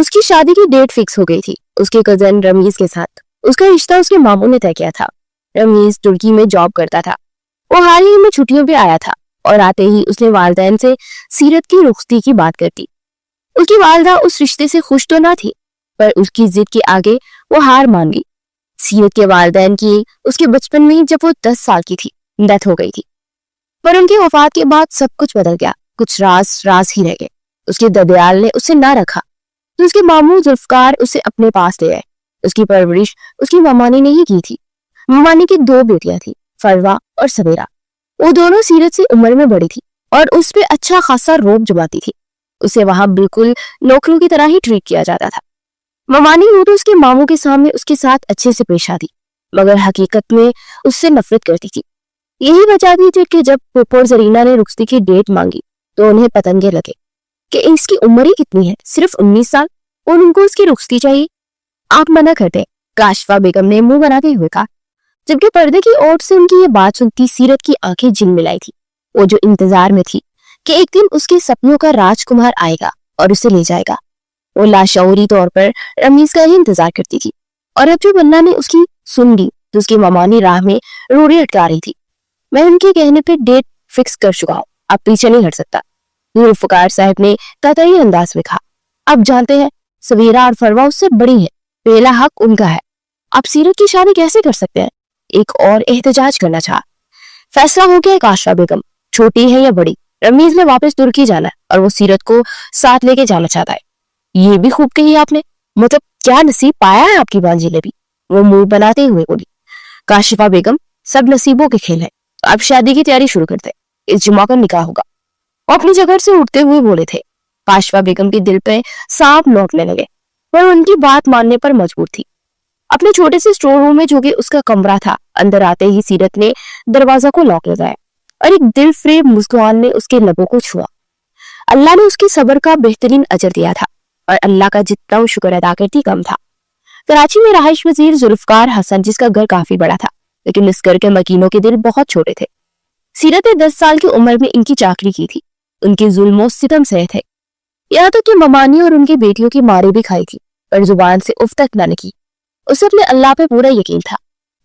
اس کی شادی کی ڈیٹ فکس ہو گئی تھی اس کے کزن رمیز کے ساتھ۔ اس کا رشتہ اس کے ماموں نے طے کیا تھا۔ رمیز ترکی میں جاب کرتا تھا۔ وہ حال ہی میں چھٹیوں پہ آیا تھا اور آتے ہی اس نے والدین سے سیرت کی رخصتی کی بات کر دی۔ اس کی والدہ اس رشتے سے خوش تو نہ تھی، پر اس کی ضد کے آگے وہ ہار مان گئی۔ سیرت کے والدین کی اس کے بچپن میں جب وہ 10 سال کی تھی ڈیتھ ہو گئی تھی، پر ان کی وفات کے بعد سب کچھ بدل گیا۔ کچھ راز ہی رہ گئے۔ اس کے ددیال نے اسے نہ رکھا تو اس کے ماموں ذوالفقار اسے اپنے پاس لے آئے۔ اس کی پرورش اس کی ممانی نے ہی کی تھی۔ ممانی کی 2 بیٹیاں تھیں، فروہ اور سویرا۔ وہ دونوں سیرت سے عمر میں بڑی تھی اور اس پہ اچھا خاصا روب جماتی تھی۔ اسے وہاں بالکل نوکروں کی طرح ہی ٹریٹ کیا جاتا تھا۔ ممانی وہ تو اس کے ماموں کے سامنے اس کے ساتھ اچھے سے پیش آتی، مگر حقیقت میں اس سے نفرت کرتی تھی۔ یہی وجہ تھی کہ جب پھپھڑ زرینہ نے رخصتی کی ڈیٹ مانگی تو انہیں پتنگے لگے کہ اس کی عمر ہی کتنی ہے، صرف 19 سال، اور ان کو اس کی رخصتی چاہیے۔ آپ منع کرتے، کاشفہ بیگم نے منہ بناتے ہوئے کہا، جبکہ پردے کی اوٹ سے ان کی یہ بات سنتی سیرت کی آنکھیں جل ملائی تھی۔ وہ جو انتظار میں تھی کہ ایک دن اس کے سپنوں کا راجکمار آئے گا اور اسے لے جائے گا، وہ لاشعوری طور پر رمیز کا ہی انتظار کرتی تھی۔ اور اب جو بننا نے اس کی سن لی تو اس کی ممانی راہ میں روڑی اٹکا رہی تھی۔ میں ان کے کہنے پہ ڈیٹ فکس کر چکا ہوں، اب پیچھے نہیں ہٹ سکتا، ذوالفقار صاحب نے قطعی انداز میں کہا۔ اب جانتے ہیں سویرا اور فروہ اس سے بڑی ہیں، پہلا حق ان کا ہے، آپ سیرت کی شادی کیسے کر سکتے ہیں؟ ایک اور احتجاج کرنا چاہا۔ فیصلہ ہو گیا کاشفہ بیگم، چھوٹی ہے یا بڑی، رمیز نے واپس ترکی جانا ہے اور وہ سیرت کو ساتھ لے کے جانا چاہتا ہے۔ یہ بھی خوب کہی آپ نے، مطلب کیا نصیب پایا ہے آپ کی بانجی نے بھی، وہ منہ بناتے ہوئے بولی۔ کاشفہ بیگم، سب نصیبوں کے کھیل ہے، اب شادی کی تیاری شروع کرتے، اس جمعہ کا نکاح ہوگا۔ وہ اپنی جگہ سے اٹھتے ہوئے بولے تھے۔ کاشفہ بیگم کے دل پہ سانپ لوٹنے لگے، پر ان کی بات ماننے پر مجبور تھی۔ اپنے چھوٹے سے اسٹور روم میں جو کہ اس کا کمرہ تھا، اندر آتے ہی سیرت نے دروازہ کو لاک لگایا اور ایک دل فریب مسکان نے اس کے لبوں کو چھوا۔ اللہ نے اس کے صبر کا بہترین اجر دیا تھا اور اللہ کا جتنا وہ شکر ادا کرتی کم تھا۔ کراچی میں رہائش پذیر ذوالفقار حسن، جس کا گھر کافی بڑا تھا لیکن اس گھر کے مکینوں کے دل بہت چھوٹے تھے۔ سیرت نے 10 سال کی عمر میں ان کی چاکری کی تھی، ان کے ظلم و ستم سہے تھے، یہاں تک کہ ممانی اور ان کی بیٹیوں کی مارے بھی کھائی تھی، پر زبان سے اف تک نہ نکلی۔ اسے اپنے اللہ پہ پورا یقین تھا،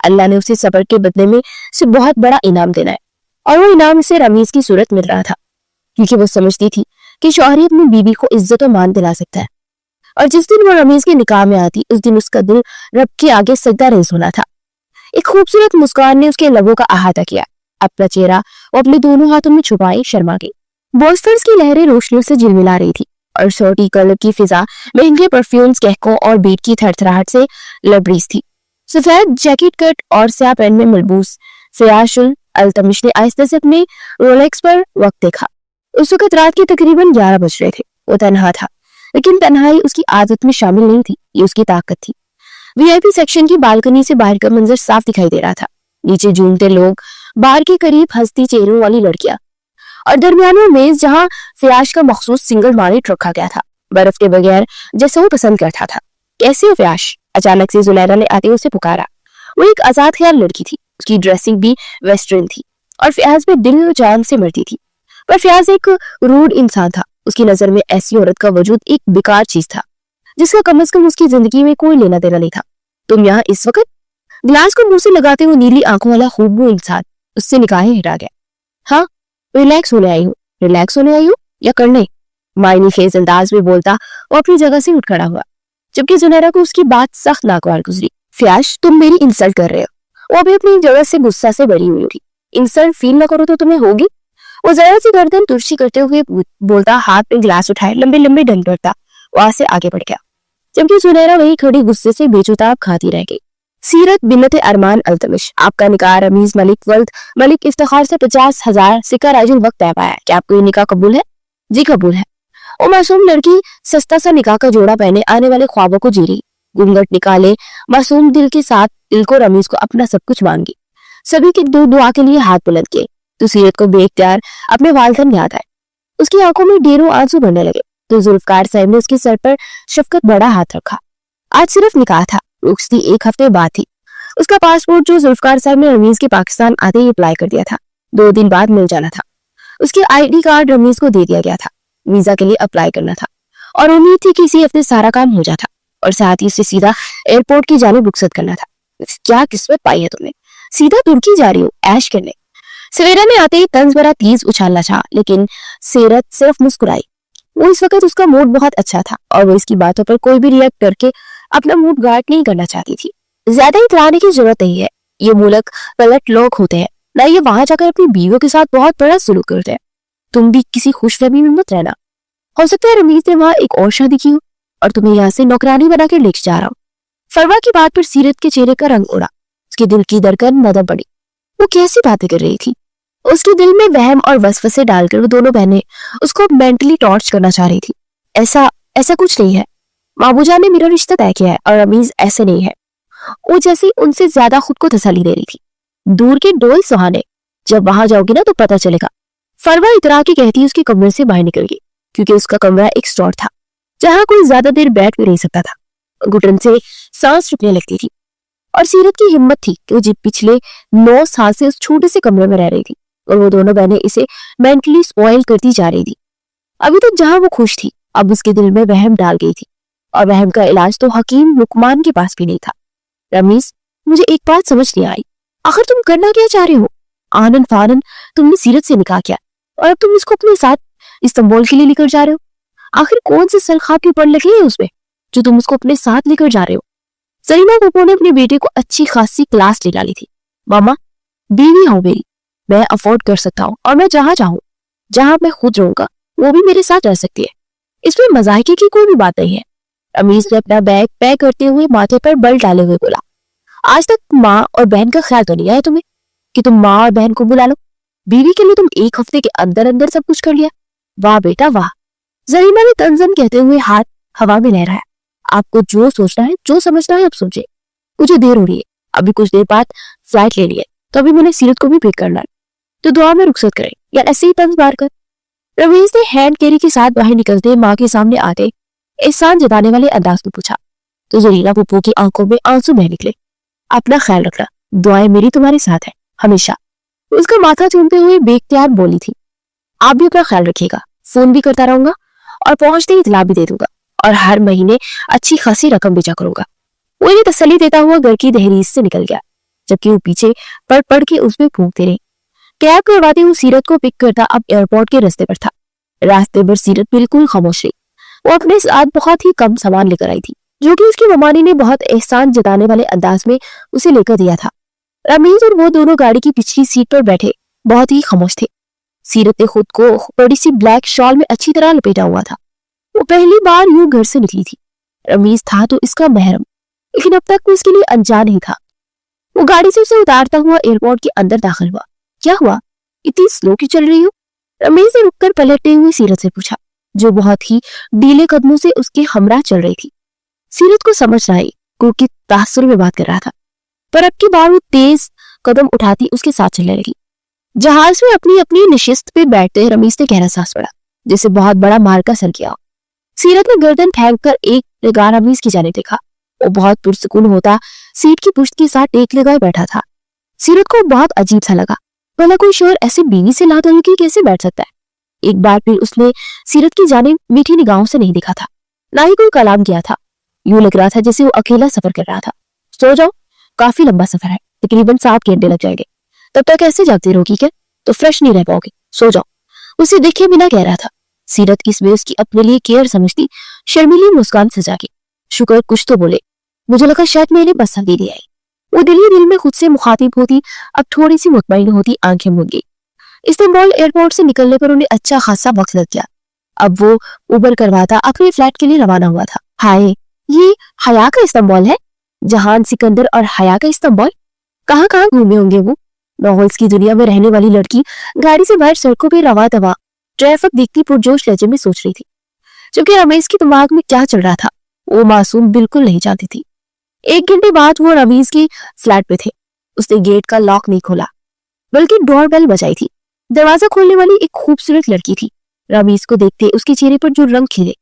اللہ نے اسے صبر کے بدلے میں اسے بہت بڑا انعام دینا ہے، اور وہ انعام اسے رمیز کی صورت مل رہا تھا، کیونکہ وہ سمجھتی تھی کہ شوہر اپنی بیوی کو عزت و مان دلا سکتا ہے، اور جس دن وہ رمیز کے نکاح میں آتی اس دن اس کا دل رب کے آگے سجدہ ریز ہونا تھا۔ ایک خوبصورت مسکان نے اس کے لبوں کا احاطہ کیا، اپنا چہرہ وہ اپنے دونوں ہاتھوں میں چھپائے شرما گئی۔ بوسفورس کی لہریں روشنیوں سے جلملا رہی تھی اور سوٹی کلر کی فضا مہنگے پرفیومز، کہکوں اور بیٹ کی تھرتھراہٹ سے لبریز تھی۔ سفید جیکٹ کٹ اور سیاہ پینٹ میں ملبوس فیاش التمش نے آہستہ سے اپنے رولیکس پر وقت دیکھا۔ اس وقت رات کے تقریباً 11 بج رہے تھے۔ وہ تنہا تھا، لیکن تنہائی اس کی عادت میں شامل نہیں تھی، یہ اس کی طاقت تھی۔ وی آئی پی سیکشن کی بالکنی سے باہر کا منظر صاف دکھائی دے رہا تھا، نیچے جھومتے لوگ، بار کے قریب ہنستی چہروں والی لڑکیاں، اور درمیان میں میز جہاں فیاش کا مخصوص سنگل مانٹ رکھا گیا تھا، برف کے بغیر جیسے وہ پسند کرتا تھا۔ کیسے ہو فیاش؟ اچانک سے زلیرا نے آتے اسے پکارا۔ وہ ایک آزاد خیال لڑکی تھی، اس کی ڈریسنگ بھی ویسٹرن تھی اور فیاض میں دل و جان سے مرتی تھی، پر فیاض ایک روڈ انسان تھا۔ اس کی نظر میں ایسی عورت کا وجود ایک بیکار چیز تھا جس کا کم از کم اس کی زندگی میں کوئی لینا دینا نہیں تھا۔ تم یہاں اس وقت؟ گلاس کو منہ سے لگاتے ہوئے نیلی آنکھوں والا خوبو انسان اس سے نگاہیں ہٹا گیا۔ ہاں، ریلیکس ہونے آئی ہوں۔ ریلیکس ہونے آئی ہوں یا کرنے؟ معنی خیز انداز میں بولتا وہ اپنی جگہ سے اٹھ کھڑا ہوا، جبکہ زنیرا کو اس کی بات سخت ناگوار گزری۔ فیاش، تم میری انسلٹ کر رہے ہو۔ وہ ابھی اپنی جگہ سے غصہ سے بری ہوئی تھی۔ انسلٹ فیل نہ کرو تو تمہیں ہوگی؟ وہ ذرا سی گردن ترچھی کرتے ہوئے بولتا، ہاتھ میں گلاس اٹھائے لمبے لمبے ڈنگ کرتا وہاں سے آگے بڑھ گیا، جبکہ زنیرا وہی کھڑی غصے سے بے چتاب کھاتی رہ گئی۔ سیرت بنت ارمان التمش، آپ کا نکاح رمیز ملک ولد ملک افتخار سے 50,000 سکہ راج الوقت طے پایا ہے، کیا آپ کو یہ نکاح قبول ہے؟ جی قبول ہے۔ وہ معصوم لڑکی سستا سا نکاح کا جوڑا پہنے آنے والے خوابوں کو جی رہی، گھونگھٹ نکالے معصوم دل کے ساتھ دل کو رمیز کو اپنا سب کچھ مانگی۔ سبھی کے دعا کے لیے ہاتھ بلند کیے تو سیرت کو بے اختیار اپنے والدین یاد آئے۔ اس کی آنکھوں میں ڈھیروں آنسو بھرنے لگے تو ذوالفقار صاحب نے اس کے سر پر شفقت بڑا ہاتھ رکھا۔ آج صرف نکاح تھا، رخصتی ایک ہفتے بعد تھی۔ اس کا پاسپورٹ جو ذوالفقار صاحب نے رمیز کے پاکستان آتے ہی اپلائی کر دیا تھا، 2 دن بعد مل جانا تھا۔ اس کے آئی ڈی کارڈ رمیز کو دے دیا گیا تھا، ویزا کے لیے اپلائی کرنا تھا और उम्मीद थी कि इसी हफ्ते सारा काम हो जाता और साथ ही उसे सीधा एयरपोर्ट की जाने रुखसत करना था। क्या किस्मत पाई है तुमने, सीधा तुर्की जा रही हो ऐश करने। सवेरा में आते ही तंज भरा तीज उछालना चाहा, लेकिन सीरत सिर्फ मुस्कुराई। वो इस वक्त उसका मूड बहुत अच्छा था और वो इसकी बातों पर कोई भी रिएक्ट करके अपना मूड गार्ड नहीं करना चाहती थी। ज्यादा इतराने की जरूरत नहीं है, ये मुल्क पलट लोग होते हैं ना, ये वहां जाकर अपनी बीवियों के साथ बहुत बड़ा सुलूक करते हैं। तुम भी किसी खुशफहमी में मत रहना। हो सकता है रमीज ने वहां एक और शादी की हो और तुम्हें यहाँ से नौकरानी बनाकर लेके जा रहा हो। फरवा की बात पर सीरत के चेहरे का रंग उड़ा, उसके दिल की धड़कन नदम पड़ी। वो कैसी बातें कर रही थी? उसके दिल में वहम और वसवसे डालकर वो दोनों बहनें उसको मेंटली टॉर्च करना चाह रही थी। ऐसा ऐसा कुछ नहीं है, माबूजान ने मेरा रिश्ता तय किया है और रमीज ऐसे नहीं है। वो जैसी उनसे ज्यादा खुद को तसल्ली दे रही थी। दूर के डोल सुहाने, जब वहां जाओगी ना तो पता चलेगा। फरवा इतरा के कहती उसके कमरे से बाहर निकल गई, क्योंकि उसका कमरा एक स्टोर था जहां कोई ज्यादा देर बैठ भी नहीं सकता था। घुटन से सांस रुकने लगती थी और सीरत की हिम्मत थी कि वो जो पिछले 9 साल से उस छोटे से कमरे में रह रही थी और वो दोनों बहनें इसे मेंटली स्पॉइल करती जा रही थी। अभी तक जहां वो खुश थी, अब उसके दिल में वहम डाल गई थी और वहम का इलाज तो हकीम लुकमान के पास भी नहीं था। रमीज, मुझे एक बात समझ नहीं आई, आखिर तुम करना क्या चाह रहे हो? आनन फानन तुमने सीरत से निकाह किया और अब तुम इसको अपने साथ इस्तांबुल के लिए लेकर जा रहे हो। आखिर कौन से सरखाब की पढ़ लगी है उसमें जो तुम उसको अपने साथ लेकर जा रहे हो? सरीना पप्पू ने अपने बेटे को अच्छी खासी क्लास ले डाली थी। मामा, बीवी हूं मेरी, मैं अफोर्ड कर सकता हूँ और मैं जहां चाहूँ, जहां मैं खुद रहूंगा वो भी मेरे साथ रह सकती है। इसमें मजाके की कोई भी बात नहीं है। रमीज ने अपना बैग पैक करते हुए माथे पर बल डाले हुए बोला, आज तक माँ और बहन का ख्याल तो नहीं आया तुम्हें कि तुम माँ और बहन को बुला लो? बीवी के लिए तुम एक हफ्ते के अंदर अंदर सब कुछ कर लिया। वाह बेटा वाह। जरीना ने तंजम कहते हुए हाथ हवा में लहराया। आपको जो सोचना है, जो समझना है, अब सोचे। मुझे देर हो रही है, अभी कुछ देर बाद फ्लाइट ले ली है, तो अभी मैंने सीरत को भी पिक करना है, तो दुआ में रुखसत करें या ऐसे ही तंज मार कर। रमीज ने हैंड कैरी के साथ बाहर निकलते माँ के सामने आते एहसान जताने वाले अंदाज में पूछा, तो जरीना पप्पू की आंखों में आंसू बह निकले। अपना ख्याल रखना, दुआएं मेरी तुम्हारे साथ है हमेशा। उसका माथा चूमते हुए बेख्तियार बोली थी, आप भी अपना ख्याल रखिएगा, फोन भी करता रहूंगा और पहुंचते ही इतला भी दे दूंगा और हर महीने अच्छी खासी रकम भेजा करूंगा। वो इन्हें तसल्ली देता हुआ घर की दहलीज से निकल गया, जबकि वो पीछे पढ़ पढ़ के उसमें फूंकते रहे। कैब करवाते हुए सीरत को पिक करता अब एयरपोर्ट के रास्ते पर था। रास्ते पर सीरत बिल्कुल खामोश रही। वो अपने साथ बहुत ही कम सामान लेकर आई थी, जो कि उसकी ममानी ने बहुत एहसान जताने वाले अंदाज में उसे लेकर दिया था। रमीज और वो दोनों गाड़ी की पिछली सीट पर बैठे बहुत ही खामोश थे। सीरत ने खुद को बड़ी सी ब्लैक शॉल में अच्छी तरह लपेटा हुआ था। वो पहली बार यूं घर से निकली थी। रमीज था तो इसका महरम, लेकिन अब तक वो इसके लिए अनजान ही था। वो गाड़ी से उसे उतारता हुआ एयरपोर्ट के अंदर दाखिल हुआ। क्या हुआ, इतनी स्लो क्यों चल रही हो? रमीज ने रुककर पलटते हुए सीरत से पूछा, जो बहुत ही ढीले कदमों से उसके हमरा चल रही थी। सीरत को समझ ना आई, क्योंकि तासुर में बात कर रहा था, पर अब की बार वो तेज कदम उठाती उसके साथ चलने लगी। जहाज में अपनी अपनी नशिस्त पे बैठते रमीज ने गहरा सांस पड़ा, जैसे बहुत बड़ा मार का सर किया। सीरत ने गर्दन फेंक कर एक निगाह रमीज की जाने देखा। वो बहुत पुरसुकून होता सीट की पुश्त के साथ टेक लगाए बैठा था। सीरत को बहुत अजीब सा लगा, भला कोई शोर ऐसी बीवी से लातल के कैसे बैठ सकता है। एक बार फिर उसने सीरत की जाने मीठी निगाहों से नहीं देखा था, ना ही कोई कलाम किया था। यूं लग रहा था जैसे वो अकेला सफर कर रहा था। सो जाओ, काफी लंबा सफर है, तकरीबन 7 घंटे लग जाएंगे। तब तक ऐसे जागते रहोगी क्या? तो फ्रेश नहीं रह पाओगे, सो जाओ। उसे देखे बिना कह रहा था। सीरत इसमें उसकी अपने लिए केयर समझती शर्मीली मुस्कान सजा के, शुक्र कुछ तो बोले, मुझे लगा शायद मेरे पसंद ही आई। वो दिल ही दिल में खुद से मुखातिब होती, अब थोड़ी सी मुतमईन होती आंखें मूंद गई। इस्तांबुल एयरपोर्ट से निकलने पर उन्हें अच्छा खासा वक्त लग गया। अब वो उबर करवाता अपने फ्लैट के लिए रवाना हुआ था। हाय, ये हया का इस्तांबुल है? जहान सिकंदर और हया का इस्तांबुल? कहाँ कहाँ घूमे होंगे वो। नॉवेल्स की दुनिया में रहने वाली लड़की गाड़ी से बाहर सड़कों पे रवा दवा ट्रैफिक देखती पुरजोश लहजे में सोच रही थी, क्योंकि रमेश के दिमाग में क्या चल रहा था वो मासूम बिल्कुल नहीं जानती थी। 1 घंटे बाद वो रमीज की फ्लैट पे थे। उसने गेट का लॉक नहीं खोला, बल्कि डोरबेल बजाई थी। दरवाजा खोलने वाली एक खूबसूरत लड़की थी। रमीज को देखते उसके चेहरे पर जो रंग खिले,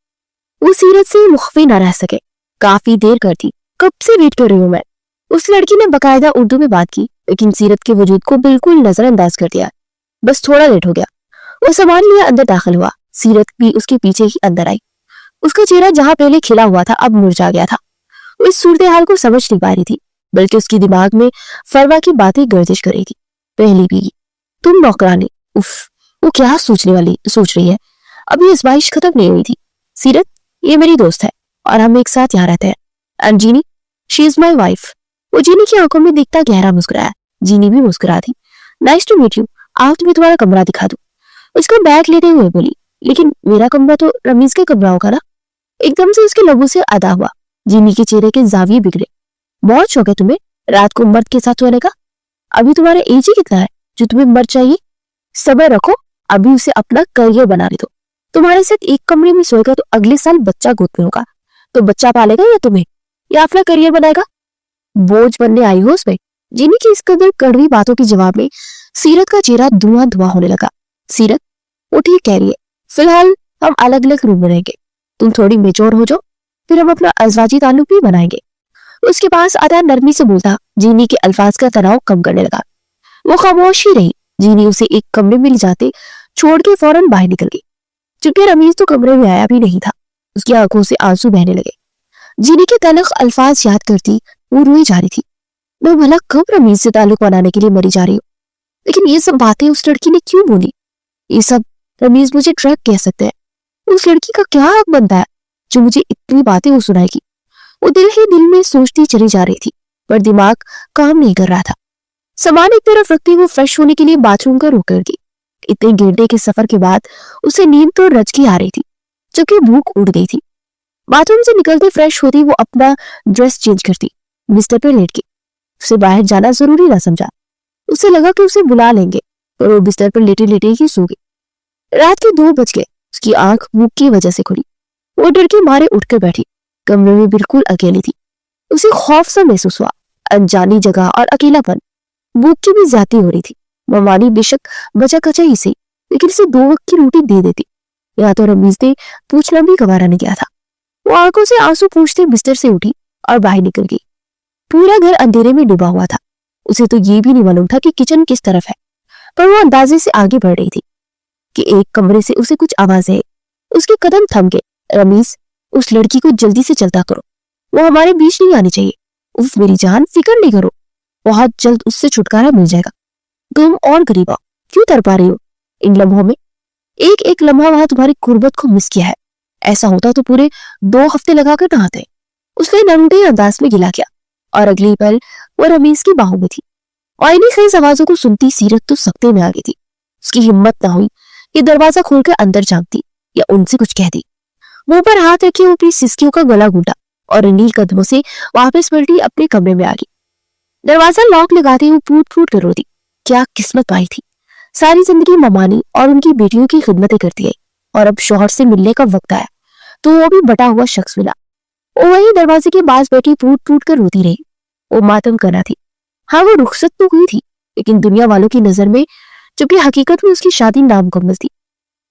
वो सीरत से मुख्फी न रह सके। काफी देर कर दी, कब से वेट कर रही हूँ मैं। उस लड़की ने बकायदा उर्दू में बात की, लेकिन सीरत के वजूद को बिल्कुल नजरअंदाज कर दिया। बस थोड़ा लेट हो गया। वो सामान लिया अंदर दाखिल हुआ। सीरत भी उसके पीछे ही अंदर आई। उसका चेहरा जहां पहले खिला हुआ था अब मुरझा गया था। वो इस सूरत हाल को समझ नहीं पा रही थी, बल्कि उसकी दिमाग में फरवा की बातें गर्दिश कर रही थी। पहली बीवी, तुम नौकरानी, उफ, वो क्या सोच रही है। अभी आजमाइश खत्म नहीं हुई थी। सीरत, ये मेरी दोस्त है और हम एक साथ यहाँ रहते हैं। And Ginny, she is my wife. वो जीनी की आंखों में दिखता गहरा मुस्कुराया। जीनी भी मुस्कुरा थी। नाइस टू मीट यू, आओ तुम्हें तुम्हारा कमरा दिखा दूं। उसका बैग लेते हुए बोली, लेकिन मेरा कमरा तो रमीज के कमरा होगा ना। एकदम से उसके लबों से अदा हुआ। जीनी के चेहरे के जाविये बिगड़े। बहुत शौक है तुम्हें रात को मर्द के साथ सोने का। अभी तुम्हारा एज ही कितना है जो तुम्हें मर्द चाहिए। सब्र रखो, अभी उसे अपना करियर बनाने दो। तुम्हारे साथ एक कमरे में सोएगा तो अगले साल बच्चा गोद में होगा, तो बच्चा पालेगा या तुम्हें, या अपना करियर बनाएगा। बोझ बनने आई हो उसमें। जीनी की इस कदर कड़वी बातों के जवाब में सीरत का चेहरा धुआं धुआं होने लगा। सीरत, वो ठीक कह रही है, फिलहाल हम अलग अलग रूम में रहेंगे। तुम थोड़ी मेच्योर हो जाओ, फिर हम अपना अज़वाजी ताल्लुक भी बनाएंगे। उसके पास आधा नरमी से बोलता जीनी के अल्फाज का तनाव कम करने लगा। वो खामोश ही रही। जीनी उसे एक कमरे में ले जाते छोड़ के फौरन बाहर निकल गई। चूंकि रमीज तो कमरे में आया भी नहीं था, उसकी आंखों से आंसू बहने लगे। जीनी के तलख अल्फाज याद करती वो रोई जा रही थी। मैं भला कब रमीज से ताल्लुक बनाने के लिए मरी जा रही हूँ, लेकिन ये सब बातें उस लड़की ने क्यों बोली। ये सब रमीज मुझे ट्रक कह सकते हैं। उस लड़की का क्या हक बनता है जो मुझे इतनी बातें वो सुनाएगी। वो दिल ही दिल में सोचती चली जा रही थी, पर दिमाग काम नहीं कर रहा था। सामान एक तरफ रखते वो फ्रेश होने के लिए बाथरूम का रुख कर गई। इतने घंटे के सफर के बाद उसे नींद तो रज की आ रही थी, जबकि भूख उड़ गई थी। बाथरूम से निकलते फ्रेश होती वो अपना ड्रेस चेंज करती, बिस्तर पर लेट के। उसे बाहर जाना जरूरी ना समझा। उसे लगा कि उसे बुला लेंगे, पर वो बिस्तर पर लेटे लेटे ही सो गई। रात के 2 बज गए। उसकी आंख भूख की वजह से खुली। वो डर के मारे उठकर बैठी। कमरे में बिल्कुल अकेली थी। उसे खौफ सा महसूस हुआ। अनजानी जगह और अकेलापन। भूख की भी ज्यादा हो रही थी। ममानी बेशक बचा कचा ही सही, लेकिन इसे 2 वक्त की रोटी दे देती। या तो रमीज ने पूछना भी गवारा नहीं किया था। वो आंखों से आंसू पूछते बिस्तर से उठी और बाहर निकल गई। पूरा घर अंधेरे में डूबा हुआ था। उसे तो ये भी नहीं मालूम था कि किचन किस तरफ है, पर वो अंदाजे से आगे बढ़ रही थी कि एक कमरे से उसे कुछ आवाज है। उसके कदम थम गए। रमीज, उस लड़की को जल्दी से चलता करो, वो हमारे बीच नहीं आनी चाहिए। उफ मेरी जान, फिक्र नहीं करो, बहुत जल्द उससे छुटकारा मिल जाएगा। तुम और करीब आओ, क्यों तड़पा रही हो। इन लम्हों में एक एक लम्हा वहां तुम्हारी गुर्बत को मिस किया है। ऐसा होता तो पूरे 2 हफ्ते लगाकर नहाते। उसने नंगे अंदाज में गिला किया और अगली पल वो रमीज की बाहों में थी। आईनी खेज आवाजों को सुनती सीरत तो सख्ते में आ गई थी। उसकी हिम्मत ना हुई कि दरवाजा खोलकर अंदर झांकती या उनसे कुछ कह दी। मुंह पर हाथ रखे वो अपनी सिसकियों का गला घूंटा और नील कदमों से वापस पलटी अपने कमरे में आ गई। दरवाजा लॉक लगाते हुए फूट फूट कर रोती। क्या किस्मत पाई थी। सारी जिंदगी ममानी और उनकी बेटियों की खिदमतें करती गई, और अब शौहर से मिलने का वक्त आया तो वो भी बटा हुआ शख्स मिला। वो वही दरवाजे के पास बैठी फूट फूट कर रोती रही। वो मातम करना थी। हाँ, वो रुखसत तो हुई थी, लेकिन दुनिया वालों की नजर में, जबकि हकीकत में उसकी शादी नामुकम्मल थी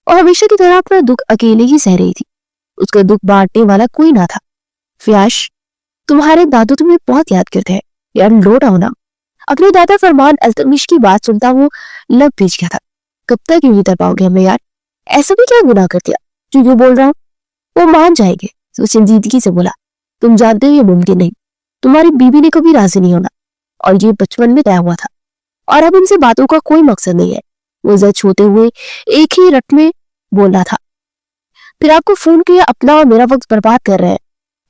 और हमेशा की तरह अपना दुख अकेले ही सह रही थी। उसका दुख बांटने वाला कोई ना था। फ्याश, तुम्हारे दादू तुम्हें बहुत याद करते हैं यार, लौट आओ ना। अपने दादा फरमान अल्तमिश की बात सुनता वो लब भेज गया था। कब तक यूं ही तरपाओगे हमें यार, ऐसा भी क्या गुनाह कर दिया जो यूं बोल रहा हूँ। वो मान जाएंगे। तो संजीदगी से बोला, तुम जानते हो ये मुमकिन नहीं। तुम्हारी बीवी ने कभी राजी नहीं होना, और ये बचपन में तय हुआ था, और अब इनसे बातों का कोई मकसद नहीं है। वो जज होते हुए एक ही रट में बोल रहा था, फिर आपको फोन किया, अपना और मेरा वक्त बर्बाद कर रहे हैं।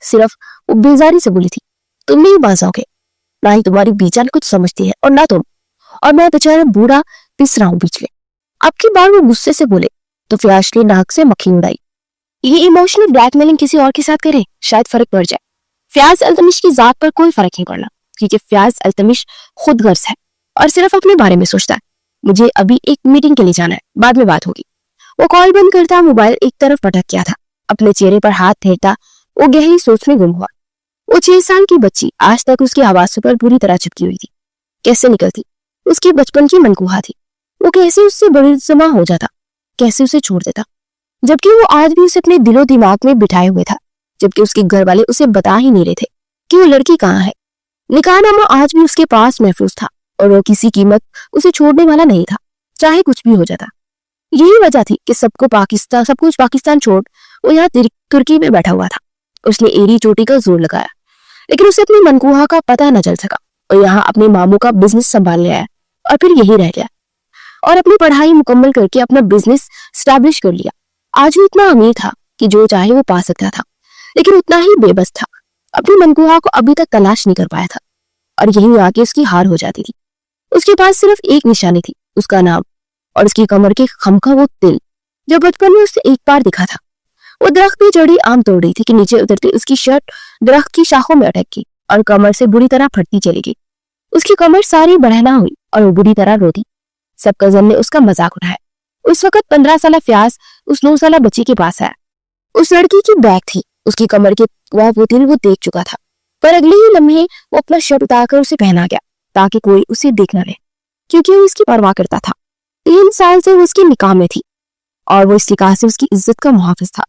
सिर्फ वो बेजारी से बोली थी, तुम नहीं बाज आओगे, ना ही तुम्हारी बीचान कुछ समझती है और ना तुम, और मैं बेचारा बूढ़ा पिस रहा हूँ बीच में। आपकी बार वो गुस्से से बोले तो फ्याश ने नाक से मक्खी उड़ाई। ये इमोशनल ब्लैकमेलिंग किसी और के साथ करे शायद फर्क पड़ जाए। फ्याज अल्तमिश की जात पर कोई फर्क नहीं पड़ना, क्योंकि फ्याज अल्तमिश खुद गर्ज है और सिर्फ अपने बारे में सोचता है। मुझे अभी एक मीटिंग के लिए जाना है, बाद में बात होगी। वो कॉल बंद करता मोबाइल एक तरफ पटक गया था। अपने चेहरे पर हाथ फेरता वो गहरी सोच में गुम हुआ। वो 6 साल की बच्ची आज तक उसकी आवाज पर बुरी तरह चिपकी हुई थी। कैसे निकलती, उसके बचपन की मनकूहा थी। वो कैसे उससे बड़ी जमा हो जाता, कैसे उसे छोड़ देता, जबकि वो आज भी उसे अपने दिलो दिमाग में बिठाए हुए था। जबकि उसके घर वाले उसे बता ही नहीं रहे थे कि वो लड़की कहाँ है। निकाहनामा आज भी उसके पास महफूज था और वो किसी कीमत उसे छोड़ने वाला नहीं था, चाहे कुछ भी हो जाता। यही वजह थी कि सब कुछ पाकिस्तान छोड़ वो यहाँ तुर्की में बैठा हुआ था। उसने एड़ी चोटी का जोर लगाया, लेकिन उसे अपनी मनकूहा का पता न चल सका और यहाँ अपने मामू का बिजनेस संभालने आया और फिर यही रह गया और अपनी पढ़ाई मुकम्मल करके अपना बिजनेस स्टैब्लिश कर लिया। आज वो इतना अमीर था कि जो चाहे वो पा सकता था, लेकिन उतना ही बेबस था। अपनी मनकूहा को अभी तक तलाश नहीं कर पाया था और यहीं आके उसकी हार हो जाती थी। उसके पास सिर्फ एक निशानी थी, उसका नाम और उसकी कमर के खम का वो तिल जो बचपन में उससे एक बार दिखा था। वो दरख्त पे चढ़ी आम तोड़ रही थी कि नीचे उतरती उसकी शर्ट दरख्त की शाखों में अटक गई और कमर से बुरी तरह फटती चली गई। उसकी कमर सारी बढ़ना हुई और वो बुरी तरह रोती। सब कजन ने उसका मजाक उठाया। उस वक्त 15 साल फ्याज उस 9 साल बच्ची के पास आया। उस लड़की की बैग थी, उसकी कमर के वह तिल वो देख चुका था, पर अगले ही लम्हे वो अपना शर्ट उतारकर उसे पहना गया ताकि कोई उसे देख न ले, क्योंकि वो इसकी परवाह करता था। 3 साल से वो उसकी निकाह में थी और वो इस निकाह से उसकी इज्जत का मुहाफिज था।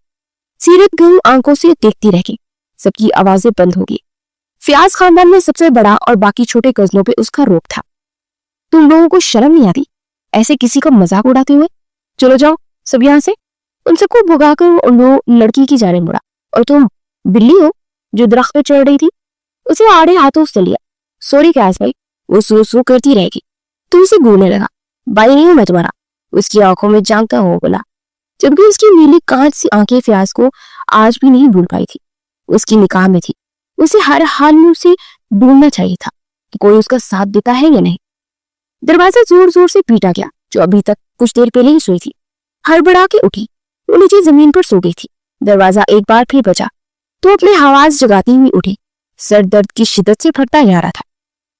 सीरत गई आंखों से देखती रह गई। सबकी आवाजें बंद हो गई। फ्याज खानदान में सबसे बड़ा और बाकी छोटे कजनों पे उसका रोक था। तुम लोगों को शर्म नहीं आती ऐसे किसी का मजाक उड़ाते हुए? चलो जाओ सब यहाँ से। उन सबको भगाकर वो लड़की की जाने मुड़ा। और तुम बिल्ली हो जो दरख्त पे चढ़ रही थी? उसे आड़े हाथों से लिया। सॉरी कैस भाई, वो सो सो करती रहेगी। तू उसे घूरने लगा। भाई नहीं हूं मैं तुम्हारा, उसकी आंखों में झांकता हुआ बोला, जबकि उसकी नीली कांच सी आंखें फ्याज को आज भी नहीं भूल पाई थी। उसकी निकाह में थी, उसे हर हाल में उसे ढूंढना चाहिए था कि कोई उसका साथ देता है या नहीं। दरवाजा जोर जोर से पीटा गया। जो अभी तक कुछ देर पहले ही सोई थी हड़बड़ा के उठी। वो नीचे जमीन पर सो गई थी। दरवाजा एक बार फिर बजा तो अपने आवाज जगाती हुई उठी। सर दर्द की शिद्दत से फटता जा रहा था।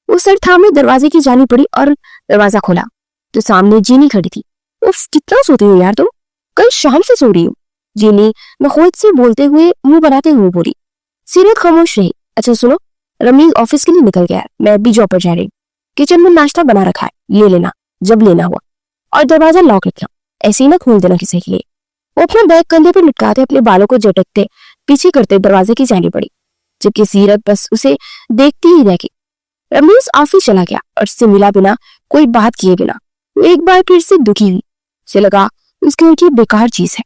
वो सर थामे दरवाजे की जानी पड़ी और दरवाजा खोला तो सामने जीनी खड़ी थी। उफ, कितना सोती हो यार तुम, कल शाम से सो रही हो। जीनी नखोद से बोलते हुए मुंह बनाते हुए बोली। सीरत खामोश रही। अच्छा सुनो, रमीज ऑफिस के लिए निकल गया है, मैं भी जॉब पर जा रही। किचन में नाश्ता बना रखा है, ले लेना जब लेना हुआ, और दरवाजा लॉक रखना, ऐसे ही ना खोल देना किसी के लिए। वो अपना बैग कंधे पर लटकाते अपने बालों को झटकते पीछे करते दरवाजे की जानी पड़ी, जबकि सीरत बस उसे देखती ही रह गई। रमीज ऑफिस चला गया और उससे मिला बिना कोई बात किए बिना। वो एक बार फिर से दुखी हुई। उसे लगा उसकी उनकी बेकार चीज है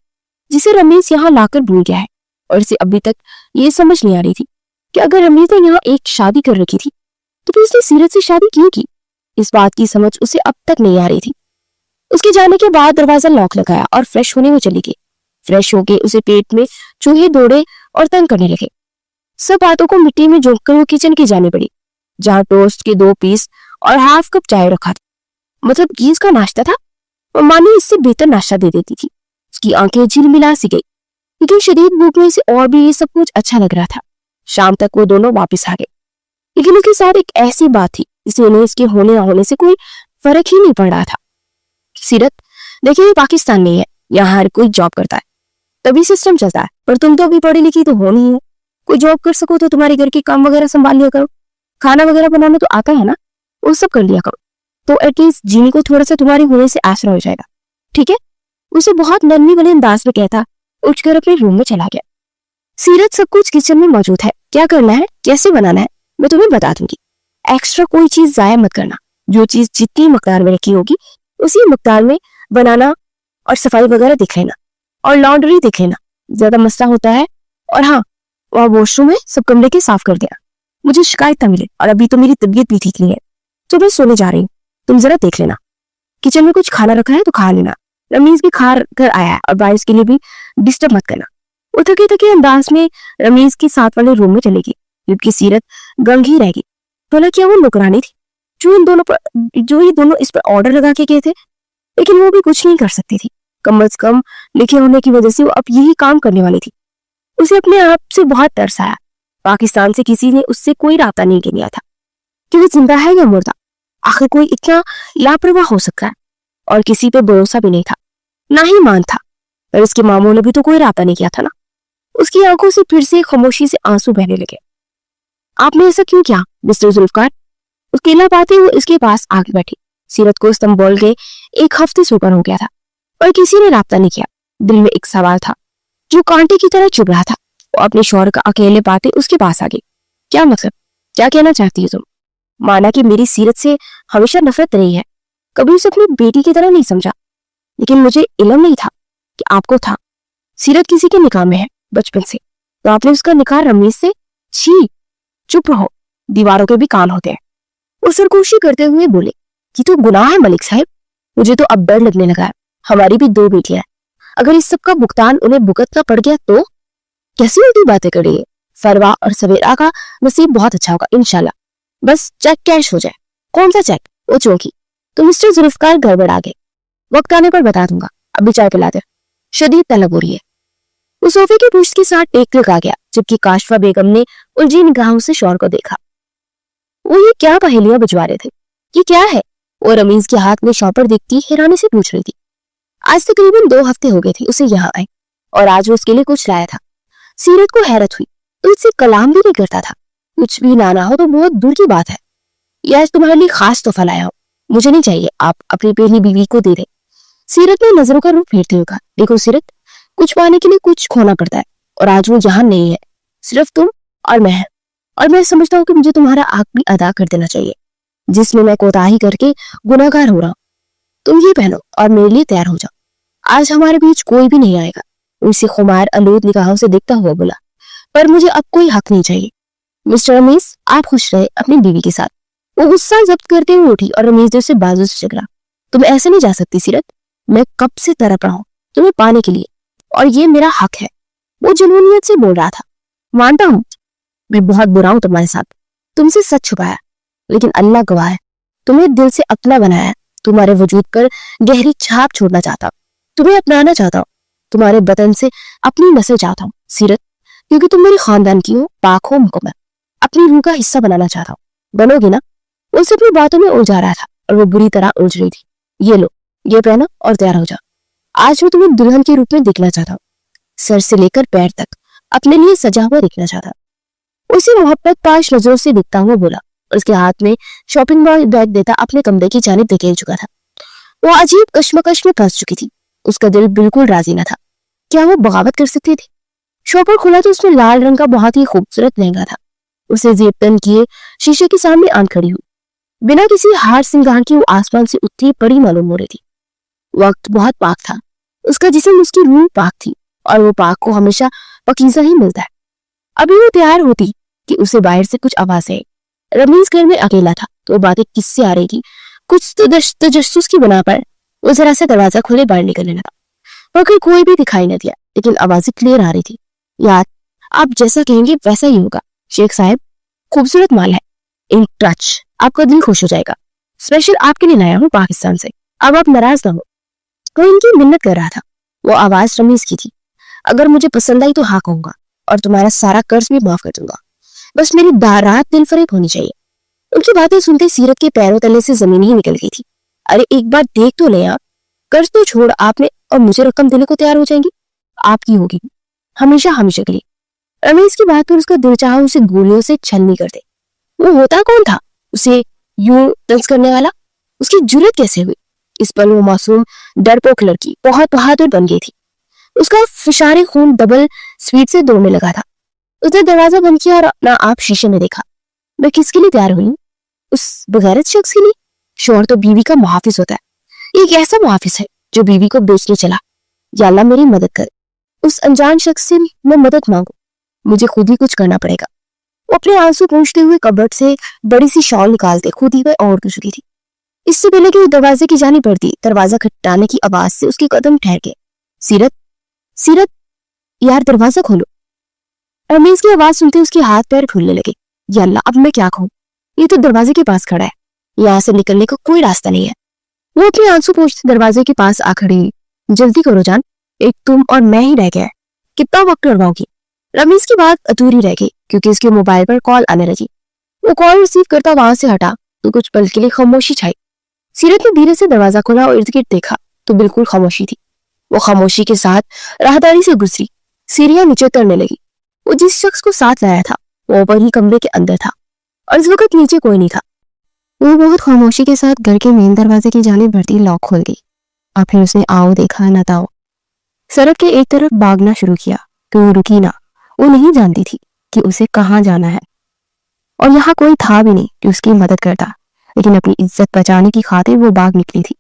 जिसे रमीज यहाँ लाकर भूल गया है, और उसे अभी तक ये समझ नहीं आ रही थी कि अगर रमीज ने यहाँ एक शादी कर रखी थी तो फिर उसने सीरत से शादी क्यों की। इस बात की समझ उसे अब तक नहीं आ रही थी। उसके जाने के बाद दरवाजा लॉक लगाया और फ्रेश होने वो चली गई। फ्रेश होके उसे पेट में चूहे दौड़े और तंग करने लगे। सब बातों को मिट्टी में झोंककर वो किचन की जाने पड़ी, जहाँ टोस्ट के 2 पीस और हाफ कप चाय रखा था। मतलब ये इसका नाश्ता था। मानी इससे बेहतर नाश्ता दे देती थी। उसकी आंखें झिलमिला सी गई, लेकिन शदीद भूख में से और भी ये सब कुछ अच्छा लग रहा था। शाम तक वो दोनों वापस आ गए, लेकिन उसके साथ एक ऐसी बात थी जिससे उन्हें इसके होने ना होने से कोई फर्क ही नहीं पड़ रहा था। सीरत, देखिए ये पाकिस्तान नहीं है, यहाँ हर कोई जॉब करता है, तभी सिस्टम चलता है। पर तुम तो अभी पढ़ी लिखी तो हो नहीं हो। कोई जॉब कर सको तो तुम्हारे घर के काम वगैरह संभाल लिया करो, खाना वगैरह बनाना तो आता है ना, वो सब कर लिया करो, तो एटलीस्ट जीनी को थोड़ा सा तुम्हारे होने से आसरा हो जाएगा, ठीक है? उसे बहुत नरमी वाले अंदाज में कहता उठकर अपने रूम में चला गया। सीरत, सब कुछ किचन में मौजूद है, क्या करना है कैसे बनाना है मैं तुम्हें बता दूंगी। एक्स्ट्रा कोई चीज जाया मत करना। जो चीज जितनी मकदार में रखी होगी उसी मकदार में बनाना, और सफाई वगैरह देख लेना, और लॉन्ड्री देख लेना, ज्यादा मसला होता है। और हाँ, वह वॉशरूम है, सब कमरे के साफ कर देना, मुझे शिकायत न मिले। और अभी तो मेरी तबीयत भी ठीक नहीं है तो मैं सोने जा रही हूँ, तुम जरा देख लेना। किचन में कुछ खाना रखा है तो खा लेना। रमीज भी खा कर आया है और बारिश के लिए भी डिस्टर्ब मत करना। वो थके थके अंदाज में रमीज के साथ वाले रूम में चली गई, जबकि सीरत गंगी रह गई। भला क्या वो नौकरानी थी जो ये दोनों इस पर ऑर्डर लगा के गए थे? लेकिन वो भी कुछ नहीं कर सकती थी। कम से कम लिखे होने की वजह से वो अब यही काम करने वाली थी। उसे अपने आप से बहुत तरस आया। पाकिस्तान से किसी ने उससे कोई राब्ता नहीं किया था कि वो जिंदा है या मुर्दा। आखिर कोई इतना लापरवाह हो सकता है? और किसी पे भरोसा भी नहीं था, ना ही मान था। पर उसके मामों ने भी तो कोई राब्ता नहीं किया था ना। उसकी आंखों से फिर से खामोशी से आंसू बहने लगे। आपने ऐसा क्यों किया मिस्टर जुल्फकार? उसके अकेला पाते वो इसके पास आगे बैठी। सीरत को इस्तांबुल के 1 हफ्ते से ऊपर हो गया था और किसी ने राब्ता नहीं किया। दिल में एक सवाल था जो कांटे की तरह चुभ रहा था। वो अपने शौहर का अकेले पाते उसके पास आ गई। क्या मतलब, क्या कहना चाहती हो तुम? माना कि मेरी सीरत से हमेशा नफरत रही है, कभी उसे अपनी बेटी की तरह नहीं समझा, लेकिन मुझे इल्म नहीं था कि आपको था। सीरत किसी के निकाह में है बचपन से, तो आपने उसका निकाह रमीज से? छी, चुप रहो, दीवारों के भी कान होते हैं। वो सरगोशी करते हुए बोले कि तो गुनाह है मलिक साहब, मुझे तो अब डर लगने लगा है। हमारी भी 2 बेटियां हैं, अगर इस सब का भुगतान उन्हें भुगतना पड़ गया तो? कैसी उल्टी बातें कर रही है। फरवा और सवेरा का नसीब बहुत अच्छा होगा इंशाल्लाह, बस चेक कैश हो जाए। कौन सा चेक? वो चौकी। तो मिस्टर जुल्फकार गड़बड़ा गए। वक्त आने पर बता दूंगा, अभी चाय पिला दे, शदीद तलब हो रही है। वो सोफे के पुष्ट के साथ टेक लगा गया, जबकि काशफा बेगम ने उलझी निगाहों से शौहर को देखा। वो ये क्या पहेलियां बुझवा रहे थे? ये क्या है? वो रमीज के हाथ में शॉपर देखती हैरानी से पूछ रही थी। आज तकरीबन 2 हफ्ते हो गए थे उसे यहाँ आए, और आज वो उसके लिए कुछ लाया था। सीरत को हैरत हुई, तो इससे कलाम भी नहीं करता था। कुछ भी लाना हो तो बहुत दूर की बात है। ये आज तुम्हारे लिए खास तोहफा लाया हो, मुझे नहीं चाहिए, आप अपनी पहली बीवी को दे दे। सीरत ने नजरों का रुख फेरते हुए कहा, देखो सीरत, कुछ पाने के लिए कुछ खोना पड़ता है, और आज वो जहां नहीं है, सिर्फ तुम और मैं है। और मैं समझता हूँ कि मुझे तुम्हारा हक भी अदा कर देना चाहिए, जिसमें मैं कोताही करके गुनाहगार हो रहा हूँ। तुम ये पहनो और मेरे लिए तैयार हो जाओ। आज हमारे बीच कोई भी नहीं आएगा। उसे खुमार आलूद निगाहों से देखता हुआ बोला, पर मुझे अब कोई हक नहीं चाहिए। मिस्टर रमीज, आप खुश रहे अपनी बीवी के साथ। वो गुस्सा जब्त करते हुए उठी और रमीज ने उसे बाजू से जकड़ा। तुम ऐसे नहीं जा सकती सीरत, मैं कब से तड़प रहा हूँ तुम्हें पाने के लिए, और ये मेरा हक है। वो जुनूनियत से बोल रहा था। मानता हूँ मैं बहुत बुरा हूं तुम्हारे साथ, तुमसे सच छुपाया, लेकिन अल्लाह गवाह है, तुम्हें दिल से अपना बनाया है। तुम्हारे वजूद पर गहरी छाप छोड़ना चाहता हूँ, तुम्हें अपनाना चाहता हूँ, तुम्हारे बदन से अपनी नस्ल चाहता हूँ सीरत, क्योंकि तुम मेरे खानदान की हो, पाक हो, मुकम्मल, अपनी रूह का हिस्सा बनाना चाहता हूँ। बनोगी ना? वो उसे अपनी बातों में उलझा रहा था और वो बुरी तरह उलझ रही थी। ये लो, ये पहनो और तैयार हो जाओ। आज मैं तुम्हें दुल्हन के रूप में देखना चाहता हूँ, सर से लेकर पैर तक अपने लिए सजा हुआ देखना चाहता। उसी मोहब्बत पाश नजरों से दिखता हुआ बोला, और उसके हाथ में शॉपिंग बैग देता अपने कमरे की जानिब धकेल चुका था। वो अजीब कश्मकश में फंस चुकी थी। उसका दिल बिल्कुल राजी न था। क्या वो बगावत कर सकती थी? शॉपर खुला तो उसमें लाल रंग का बहुत ही खूबसूरत लहंगा था। उसे जेबतन किए शीशे के सामने आन खड़ी हुई, बिना किसी हार सिंगार की वो आसमान से उतरी पड़ी मालूम हो रही थी। वक्त बहुत पाक था, उसका जिस्म, उसकी रूह पाक थी, और वो पाक को हमेशा पकीज़ा ही मिलता है। अभी वो तैयार होती कि उसे बाहर से कुछ आवाज आई। रमीज घर में अकेला था, तो बातें किससे आ रही थी, कुछ तजस्सुस की बना पर वो जरा सा दरवाजा खोले बाहर निकलने लगा, मगर कोई भी दिखाई न दिया, लेकिन आवाजें क्लियर आ रही थी। यार, आप जैसा कहेंगे वैसा ही होगा शेख साहब, खूबसूरत माल है, इन टच, आपका दिल खुश हो जाएगा, स्पेशल आपके लिए लाया हूँ पाकिस्तान से, अब आप नाराज ना हो। वो इनकी मिन्नत कर रहा था। वो आवाज रमीज की थी। अगर मुझे पसंद आई तो हाँ कहूंगा, और तुम्हारा सारा कर्ज भी माफ कर दूंगा, बस मेरी रात दिल फरेब होनी चाहिए। उनकी बातें सुनते सीरत के पैरों तले से जमीन ही निकल गई थी। अरे एक बार देख तो ले, आप कर्ज तो छोड़ आपने, और मुझे रकम देने को तैयार हो जाएंगी, आपकी होगी हमेशा हमेशा के लिए। रमेश की बात पर उसका दिल चाहा उसे गोलियों से छलनी कर दे। वो होता कौन था उसे यूं तंज करने वाला? उसकी जुर्रत कैसे हुई? इस पल वो मासूम डरपोक लड़की बहुत बहादुर बन गई थी। उसका फिशारे खून डबल स्पीड से दौड़ने लगा था। उसने दरवाजा बंद किया और अपना आप शीशे में देखा। मैं किसके लिए तैयार हुई? उस बगैरत शख्स के लिए। शौहर तो बीवी का मुहाफिज होता है, एक ऐसा मुहाफिज है जो बीवी को बेचने चला। या अल्लाह मेरी मदद कर, उस अनजान शख्स से मैं मदद मांगू, मुझे खुद ही कुछ करना पड़ेगा। वो अपने आंसू पूंछते हुए कबर्ड से बड़ी सी शॉल निकालते खुद ही वह और चुकी थी। इससे पहले कि वो दरवाजे की जानी पड़ती, दरवाजा खटखटाने की आवाज से उसके कदम ठहर गए। सीरत, सीरत, यार दरवाजा खोलो। रमीज की आवाज सुनते उसके हाथ पैर खुलने लगे। या अल्लाह, अब मैं क्या कहूँ, ये तो दरवाजे के पास खड़ा है, यहाँ से निकलने का कोई रास्ता नहीं है। वो अपने आंसू पोंछते दरवाजे के पास आ खड़ी। जल्दी करो जान, एक तुम और मैं ही रह गया है, कितना वक्त करवाओगी? रमीज की बात अधूरी रह गई क्योंकि उसके मोबाइल पर कॉल आने लगी। वो कॉल रिसीव करता वहां से हटा तो कुछ पल के लिए खामोशी छाई। सीरत ने धीरे से दरवाजा खोला और इर्द गिर्द देखा तो बिल्कुल खामोशी थी। वो खामोशी के साथ राहदारी से गुजरी, सीढ़ियां नीचे उतरने लगी। वो जिस शख्स को साथ लाया था वो ऊपर ही कमरे के अंदर था और इस वक्त नीचे कोई नहीं था। वो बहुत खामोशी के साथ घर के मेन दरवाजे की जानिब बढ़ती लॉक खोल गई और फिर उसने आओ देखा न ताओ सड़क के एक तरफ भागना शुरू किया कि वो रुकी ना। वो नहीं जानती थी कि उसे कहाँ जाना है और यहाँ कोई था भी नहीं जो उसकी मदद करता, लेकिन अपनी इज्जत बचाने की खातिर वो भाग निकली थी।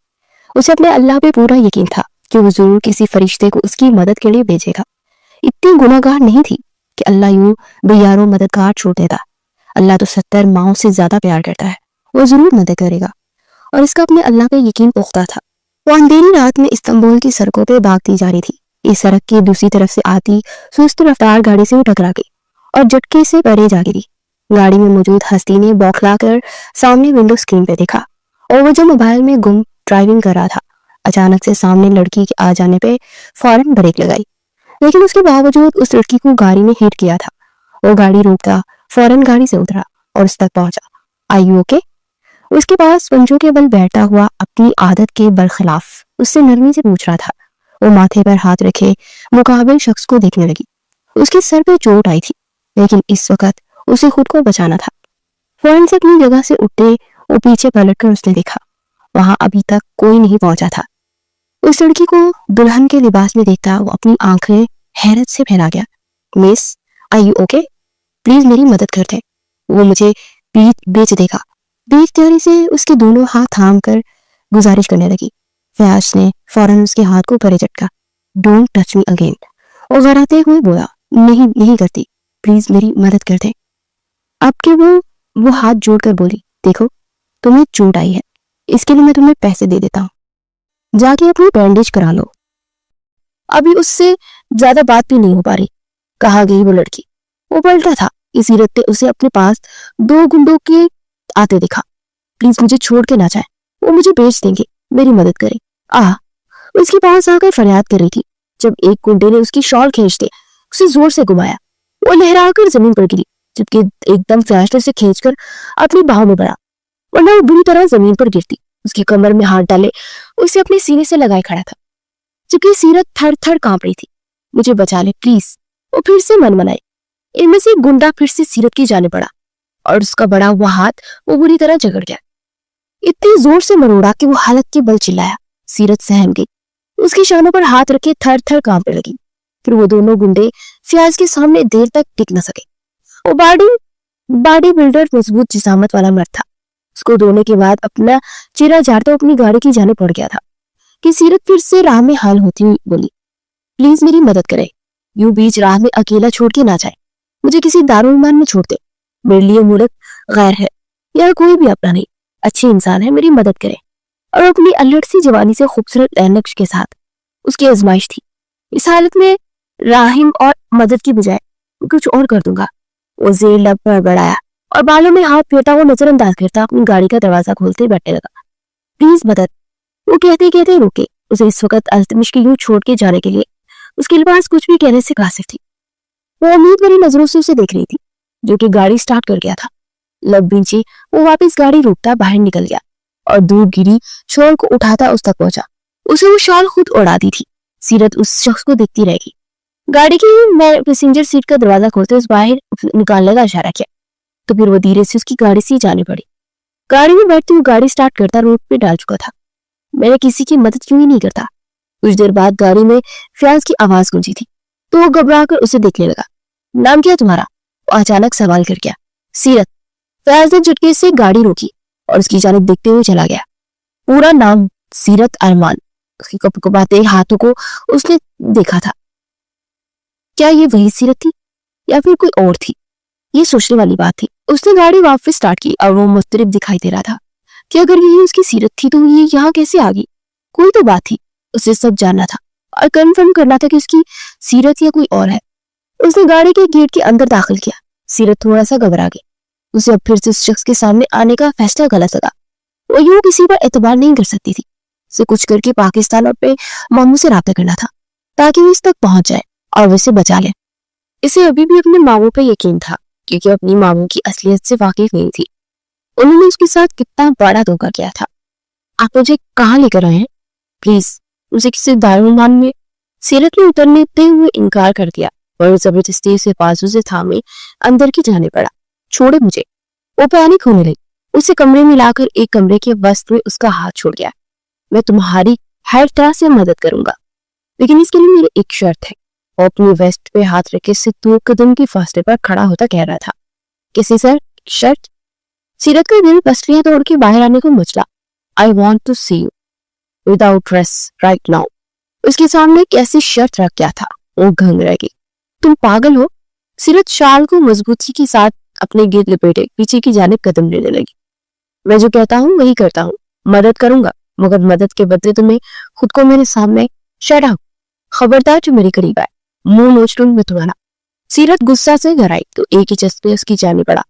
उसे अपने अल्लाह पे पूरा यकीन था कि वो जरूर किसी फरिश्ते को उसकी मदद के लिए भेजेगा। इतनी गुनाहगार नहीं थी कि अल्लाह यूं बेयारो मददगार छोड़ देता। अल्लाह तो 70 माओं से ज्यादा प्यार करता है, वो जरूर मदद करेगा, और इसका अपने अल्लाह पे यकीन पुख्ता था। वो अंधेरी रात में इस्तांबुल की सड़कों पे भागती जा रही थी। इस सड़क की दूसरी तरफ से आती सुस्त रफ्तार गाड़ी से वो टकरा गई और झटके से परे जा गिरी। गाड़ी में मौजूद हस्ती ने बौखलाकर सामने विंडो स्क्रीन पे देखा, और वो जो मोबाइल में गुम ड्राइविंग कर रहा था, अचानक से सामने लड़की के आ जाने पे फौरन ब्रेक लगाई, लेकिन उसके बावजूद उस लड़की को गाड़ी ने हिट किया था। वो गाड़ी रोकता फौरन गाड़ी से उतरा और उस तक पहुंचा। आई यू ओके? उसके पास पंजों के बल बैठा हुआ अपनी आदत के बरखिलाफ उससे नरमी से पूछ रहा था। वो माथे पर हाथ रखे मुकाबिल शख्स को देखने लगी। उसके सर पे चोट आई थी, लेकिन इस वक्त उसे खुद को बचाना था। फौरन से अपनी जगह से उठते वो पीछे पलटकर उसने देखा, वहां अभी तक कोई नहीं पहुंचा था। उस लड़की को दुल्हन के लिबास में देखता वो अपनी आंखें हैरत से फैला गया। Miss, are you okay? Please मेरी मदद कर दे, वो मुझे बेच देगा। बेख्तियारी से उसके दोनों हाथ थाम कर गुजारिश करने लगी। फयाज ने फौरन उसके हाथ को परे झटका। डोंट टच मी अगेन, वो घबराते हुए बोला। नहीं करती, प्लीज मेरी मदद कर दे। अब के वो हाथ जोड़कर बोली, देखो तुम्हें चोट आई है, इसके लिए मैं तुम्हें पैसे दे देता हूँ, जाके अपनी बैंडेज करा लो। अभी उससे ज्यादा बात भी नहीं हो पा रही, कहा गई वो लड़की। वो पलटा था, इसी रत्ते उसे अपने पास 2 गुंडों के आते दिखा। प्लीज मुझे छोड़ के ना जाए, वो मुझे बेच देंगे, मेरी मदद करें। उसके पास आकर फरियाद कर रही थी जब एक गुंडे ने उसकी शॉल खींचते उसे जोर से घुमाया। वो लहराकर जमीन पर गिरी, जबकि एकदम फैसले से खींचकर अपनी बाहों में बढ़ा, वरना वो बुरी तरह जमीन पर गिरती। उसकी कमर में हाथ डाले उसे अपने सीने से लगाए खड़ा था, जबकि सीरत थर थर कांप रही थी। मुझे बचा ले प्लीज, वो फिर से मन मनाए। इनमें से एक गुंडा फिर से सीरत की जाने पड़ा और उसका बड़ा हुआ हाथ वो बुरी तरह जकड़ गया। इतनी जोर से मरोड़ा कि वो हालत के बल चिल्लाया। सीरत सहम गई, उसकी शानों पर हाथ रखे थर थर कांपने लगी। फिर वो दोनों गुंडे फयाज के सामने देर तक टिक न सके। वो बॉडी बिल्डर मजबूत जिसामत वाला मर्द था। उसको धोने के बाद अपना चेहरा झाड़ता अपनी गाड़ी की जाने पड़ गया था कि सीरत फिर से राह में हाल होती हुई बोली, प्लीज मेरी मदद करे, यूं बीच राह में अकेला छोड़ के ना जाए, मुझे किसी दारुल में छोड़ दे। मेरे लिए मुल्क गैर है, या कोई भी अपना नहीं, अच्छे इंसान है, मेरी मदद करे। और अपनी अल्लड़ सी जवानी से खूबसूरत नक्श के साथ उसकी आजमाइश थी। इस हालत में राहिम और मदद की बजाय कुछ और कर दूंगा। वो जेर लब पर बढ़ाया और बालों में हाथ फेरता वो नजरअंदाज करता अपनी गाड़ी का दरवाजा खोलते बैठने लगा। प्लीज मदद, वो कहते कहते रुके। उसे इस वक्त अल्तमिश की यूं छोड़ के जाने के लिए उसके पास कुछ भी कहने से कासिर थी। वो उम्मीद भरी नजरों से उसे देख रही थी, जो कि गाड़ी स्टार्ट कर गया था। लब बींचे वो वापस गाड़ी रोकता बाहर निकल गया और दूर गिरी शॉल को उठाता उस तक पहुंचा। उसे वो शॉल खुद उड़ा दी थी। सीरत उस शख्स को देखती रहेगी। गाड़ी की पैसेंजर सीट का दरवाजा खोलते उस बाहर निकालने का इशारा किया, तो फिर वो धीरे से उसकी गाड़ी से जाने पड़ी। गाड़ी में बैठती हुई गाड़ी स्टार्ट करता रोड पे डाल चुका था। मैंने किसी की मदद क्यों ही नहीं करता। कुछ देर बाद गाड़ी में फयाज की आवाज गूंजी थी, तो वो घबरा कर उसे देखने लगा। नाम क्या तुम्हारा? वो अचानक सवाल कर गया। सीरत। फयाज ने झटके से गाड़ी रोकी और उसकी जानिब देखते हुए चला गया। पूरा नाम सीरत अरमान। उसकी कपकपाते हाथों को उसने देखा था। क्या ये वही सीरत थी या फिर कोई और थी? ये सोचने वाली बात थी। उसने गाड़ी वापस स्टार्ट की और वो मुस्तरिब दिखाई दे रहा था कि अगर ये उसकी सीरत थी तो ये यहाँ कैसे आ गई। कोई तो बात थी, उसे सब जानना था और कंफर्म करना था कि उसकी सीरत या कोई और है। उसने गाड़ी के गेट के अंदर दाखिल किया। सीरत थोड़ा सा घबरा गई। उसे अब फिर से उस शख्स के सामने आने का फैसला गलत लगा। वो यूं किसी पर एतबार नहीं कर सकती थी। उसे कुछ करके पाकिस्तान और पे मामू से राब्ता करना था ताकि वो इस तक पहुंच जाए और उसे बचा ले। इसे अभी भी अपने मामू पे यकीन था, क्योंकि अपनी मामू की असलियत से वाकिफ नहीं थी। उन्होंने उसके साथ कितना बड़ा धोखा किया था। आप मुझे कहाँ लेकर आए हैं? प्लीज उसे किसी दारुमान में। सीरत ने उतरने हुए इनकार कर दिया और जबरदस्ती से बाजू से थामे अंदर की जाने पड़ा। छोड़े मुझे। वो पैनिक होने लगी। उसे कमरे में लाकर एक कमरे के वस्त में उसका हाथ छोड़ गया। मैं तुम्हारी हर तरह से मदद करूंगा, लेकिन इसके लिए मेरी एक शर्त है। वो अपनी वेस्ट पे हाथ रखे से 2 कदम की फासले पर खड़ा होता कह रहा था। किसी सर शर्त? सीरत का दिल पसलियां तोड़ के बाहर आने को मचला। I want to see you without dress right now. उसके सामने कैसी शर्त रख गया था। वो घंग रह गई। तुम पागल हो। सीरत शाल को मजबूती के साथ अपने गिर्द लपेटे पीछे की जानिब कदम लेने लगी। मैं जो कहता हूँ वही करता हूँ, मदद करूंगा, मगर मदद के बदले तुम्हें खुद को मेरे सामने शट अप, खबरदार जो मेरे करीब आए, मुंह नोच लूंगी मैं तुम्हारा। सीरत गुस्सा से घर आई तो एक ही झटके उसकी जाने पड़ा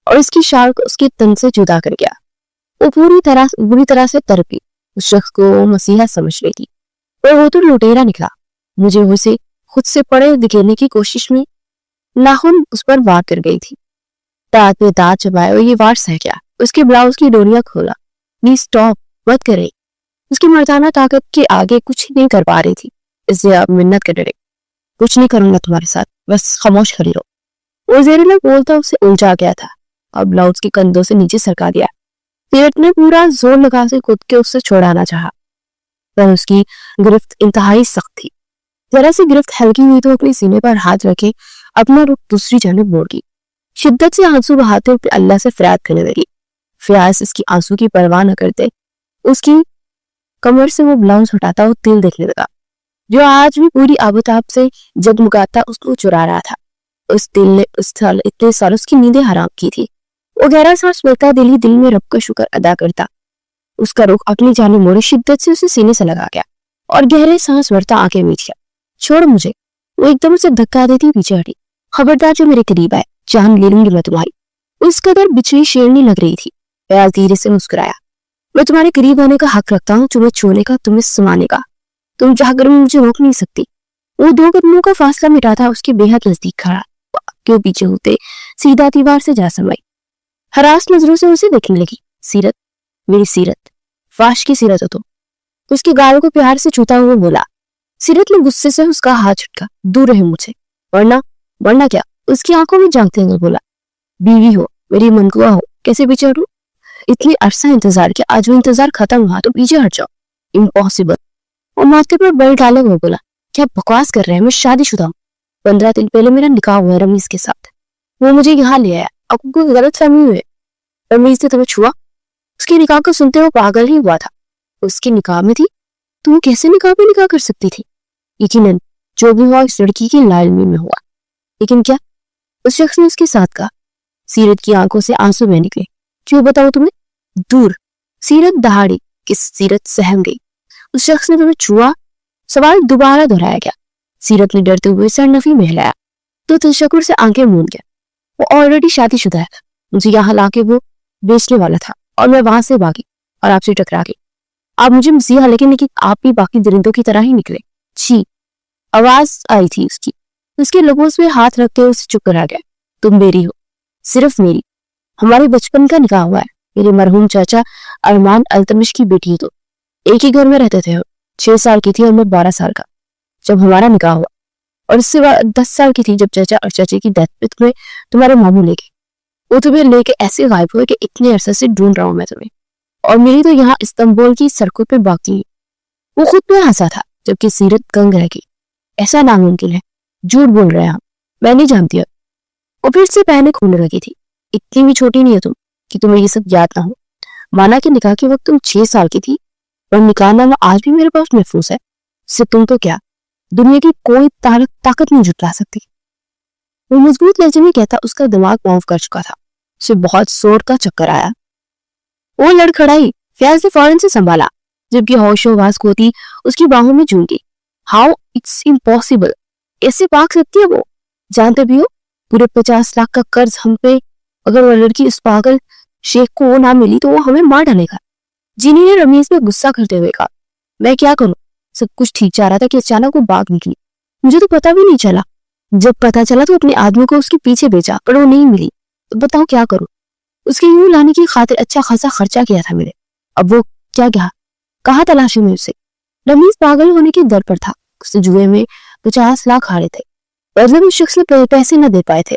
और इसकी शाल को उसके तन से जुदा कर गया। वो बुरी तरह से तड़पी, उस शख्स को मसीहा समझ रही थी और वो तो लुटेरा निकला। मुझे उसे खुद से पड़े दिखेने की कोशिश में नाखून उस पर वार कर गई थी। दांत में दांत चबाए और ये वार सह गया। उसके ब्लाउज की डोरियां खोला। प्लीज स्टॉप, मत करे। उसकी मर्दाना ताकत के आगे कुछ नहीं कर पा रही थी, इसलिए अब मिन्नत कर डरे। कुछ नहीं करूंगा तुम्हारे साथ, बस खामोश खड़ी रहो। वो ज़हरीला बोलता उसे उलझा गया था और ब्लाउज के कंधों से नीचे सरका दिया। सीरत ने पूरा जोर लगा से खुद के उससे छुड़ाना चाहा, पर उसकी गिरफ्त इंतहाई सख्त थी। जरा सी गिरफ्त हल्की हुई तो अपने सीने पर हाथ रखे अपना रुख दूसरी जानब मोड़ गई। शिद्दत से आंसू बहाते हुए अल्लाह से फरियाद करने लगी। फयाज इसकी आंसू की परवाह न करते उसकी कमर से वो ब्लाउज हटाता और तिल देखने लगा, जो आज भी पूरी आबोताब से जगमगाता उसको चुरा रहा था। उस तिल ने इतने साल उसकी नींदें हराम की थी। वो गहरा सांस लेता दिल में रब का शुक्र अदा करता। उसका रुख अपनी जानिब मोड़े शिद्दत से उसे सीने से लगा गया और गहरे सांस भरता आंखें मीच गया। छोड़ मुझे। वो एकदम उसे धक्का देती पीछे हटी। खबरदार जो मेरे करीब आए, जान ले लूंगी मैं तुम्हारी। उस कदर बिछड़ी शेरनी लग रही थी। फयाज धीरे से मुस्कुराया। मैं तुम्हारे करीब आने का हक रखता हूँ, तुम्हें छूने का, तुम्हें समाने का। तुम चाहकर मुझे रोक नहीं सकती। वो 2 कदमों का फासला मिटाता उसके बेहद नजदीक खड़ा, क्यों पीछे होते सीधा दीवार से जा समाई। हरास नजरों से उसे देखने लगी। सीरत, मेरी सीरत, फाश की सीरत हो तुम। उसके गालों को प्यार से छूता हुआ बोला। सीरत ने गुस्से से उसका हाथ झटका, दूर रहे मुझसे, वरना क्या। उसकी आंखों में झांकते हुए बोला, बीवी हो, मेरी मनकुआ हो, कैसे पीछे हटूं? इतनी अरसा इंतजार किया, आज वो इंतजार खत्म हुआ तो पीछे हट जाओ, इम्पॉसिबल। और माथे पर बल डाले हुए बोला, क्या बकवास कर रहे हैं, मैं शादीशुदा हूँ। 15 दिन पहले मेरा निकाह हुआ है रमीज के साथ। वो मुझे यहाँ ले आया, आपको कोई गलत फहमी हुई? रमीज ने तुम्हें छुआ? उसके निकाह को सुनते वो पागल ही हुआ था। उसके निकाह में थी, तुम कैसे निकाह पे निकाह कर सकती थी? यकीनन जो भी हुआ इस लड़की की लालमी में हुआ। लेकिन क्या? उस शख्स ने उसके साथ कहा। सीरत की आंखों से आंसू बह निकले। क्यों बताओ तुम्हें? दूर। सीरत दहाड़ी कि सीरत सहम गई। उस शख्स ने तुम्हें छुआ? सवाल दोबारा दोहराया गया। सीरत ने डरते हुए सरनफी में हिलाया तो तशक्कुर से आंखें मूंद गया। वो ऑलरेडी शादीशुदा है। मुझे यहाँ लाके वो बेचने वाला था और मैं वहां से भागी और आपसे टकरा गई। आप मुझे मसीहा, लेकिन आप भी बाकी दरिंदों की तरह ही निकले। छी। आवाज आई थी उसकी। उसके लबों पे हाथ रखते हुए उसे चुप करा गया। तुम मेरी हो, सिर्फ मेरी। हमारे बचपन का निकाह हुआ है। मेरे मरहूम चाचा अरमान अल्तमिश की बेटी है। तो एक ही घर में रहते थे। 6 साल की थी और मैं 12 साल का जब हमारा निकाह हुआ, और इससे 10 साल की थी जब चाचा और चाचे की डेथ पे तुम्हारे मामू ले गए। वो तुम्हें लेके ऐसे गायब हुए कि इतने अरसे से ढूंढ रहा हूं मैं तुम्हें, और मेरी तो यहाँ इस्तांबुल की सड़कों पे बाकी है। वो खुद पे हंसा था जबकि सीरत दंग रह गई। ऐसा नामुमकिन है, झूठ बोल रहे हैं आप, मैं नहीं जानती। वो फिर से पैनिक होने लगी थी। इतनी भी छोटी नहीं है तुम कि तुम्हें ये सब याद ना हो। माना कि निकाह के वक्त तुम 6 साल की थी, पर निकाहनामा आज भी मेरे पास महफूज है। इससे तुम तो क्या, दुनिया की कोई ताकत नहीं जुटला सकती। वो मजबूत लहजे में कहता उसका दिमाग माफ कर चुका था। उसे बहुत जोर का चक्कर आया। वो लड़खड़ाई। फयाज ने फौरन से संभाला जबकि होशोवास खोती उसकी बाहों में झूम गई। हाउ इट्स इम्पॉसिबल, ऐसे भाग सकती है वो? जानते भी हो पूरे 50 लाख का कर्ज हम पे। अगर वो लड़की उस पागल शेख को ना मिली तो वो हमें मार डालेगा। जीनी ने रमीज पे गुस्सा करते हुए कहा, मैं क्या करूं? सब कुछ ठीक जा रहा था कि अचानक वो भाग निकली। मुझे तो पता भी नहीं चला। जब पता चला तो अपने आदमी को उसके पीछे भेजा, पर वो नहीं मिली। तो बताओ क्या करूं? उसके यूं लाने की खातिर अच्छा खासा खर्चा किया था मैंने। अब वो क्या गया, कहाँ तलाशी में उसे? रमीज पागल होने के दर पर था। उसने जुए में 50 लाख हारे थे, बदले में उस शख्स ने पैसे न दे पाए थे।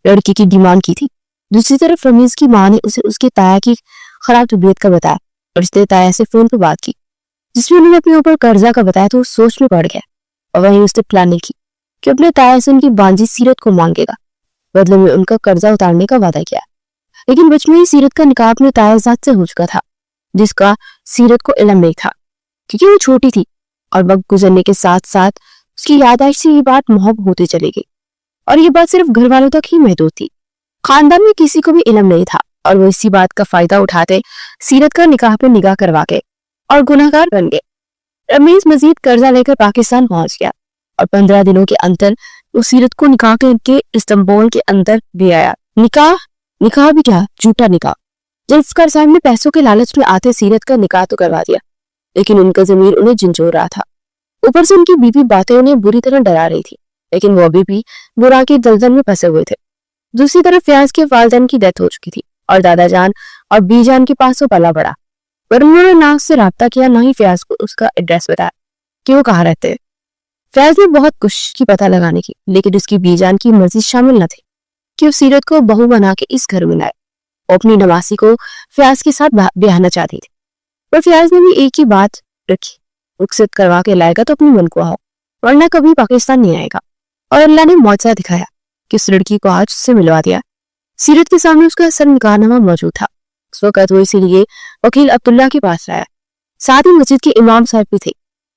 लड़की की डिमांड की थी। दूसरी तरफ रमीज की माँ ने उसे उसके ताया की खराब तबीयत का बताया और उसने ताया से फोन पर बात की, जिसमें उन्होंने अपने ऊपर कर्जा का बताया तो सोच में पड़ गया। और वहीं उसने प्लानिंग की कि अपने ताया से उनकी बांजी सीरत को मांगेगा, बदले में उनका कर्जा उतारने का वादा किया। लेकिन बचपन में ही सीरत का निकाह अपने तायाजाद से हो चुका था, जिसका सीरत को इल्म नहीं था क्योंकि वो छोटी थी। और वक्त गुजरने के साथ साथ उसकी याददाश्त से ये बात महब होती चली गई। और ये बात सिर्फ घर वालों तक ही महदूद थी। खानदान में किसी को भी इल्म नहीं था और वो इसी बात का फायदा उठाते सीरत का निकाह पे निगाह करवा के और गुनहगार बन गए। रमीज मजीद कर्जा लेकर पाकिस्तान पहुंच गया और 15 दिनों के अंदर वो सीरत को निकाह के इस्तांबुल के अंदर भी आया। निकाह भी क्या, झूठा निकाह। जुल्फकार साहब ने पैसों के लालच में आते सीरत का निकाह तो करवा दिया, लेकिन उनका ज़मीर उन्हें झंझोर रहा था। ऊपर से उनकी बीवी बातें उन्हें बुरी तरह डरा रही थी, लेकिन वो अभी भी बुरा की दलदल में फंसे हुए थे। दूसरी तरफ फयाज के वालिदैन की डेथ हो चुकी थी और दादा जान और बी जान के पास वो पला पड़ा, पर उन्होंने ना उससे राब्ता किया, ना ही फयाज को उसका एड्रेस बताया कि वो कहाँ रहते हैं। फयाज ने बहुत कोशिश की पता लगाने की, लेकिन उसकी बी जान की मर्जी शामिल न थी कि वो सीरत को बहू बना के इस घर में लाए। वो अपनी नवासी को फयाज के साथ ब्याहना चाहती थी, पर फयाज ने भी एक ही बात रखी, रुखसत करवा के लाएगा तो अपनी मन को आओ, वरना कभी पाकिस्तान नहीं आएगा। और अल्लाह ने मौजज़ा दिखाया कि उस लड़की को आज उससे मिलवा दिया। सीरत के सामने उसका असल निकाहनामा मौजूद था। उस वक्त वो इसीलिए वकील अब्दुल्ला के पास आया। साथ ही मस्जिद के इमाम साहब भी थे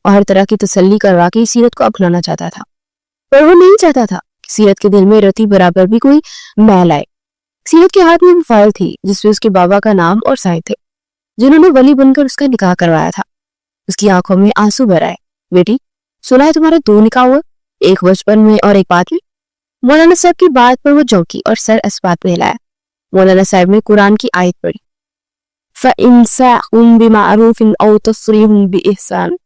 और हर तरह की तसल्ली करवा के सीरत को अपनाना चाहता था, पर वो नहीं चाहता था कि सीरत के दिल में रति बराबर भी कोई मैल आए। सीरत के हाथ में वो फाइल थी जिसमें उसके बाबा का नाम और साइन थे, जिन्होंने वली बनकर उसका निकाह करवाया था। उसकी आंखों में आंसू भर आए। बेटी, सुना है तुम्हारे 2 निकाह हुए, एक बचपन में और एक बाद में। मौलाना साहब की बात पर वो चौंकी और सर अस्बात में हिलाया। मौलाना साहब ने कुरान की आयत पढ़ी, फ़इम्साकुम बिमारूफिन औ तस्रीहुम बिइहसान,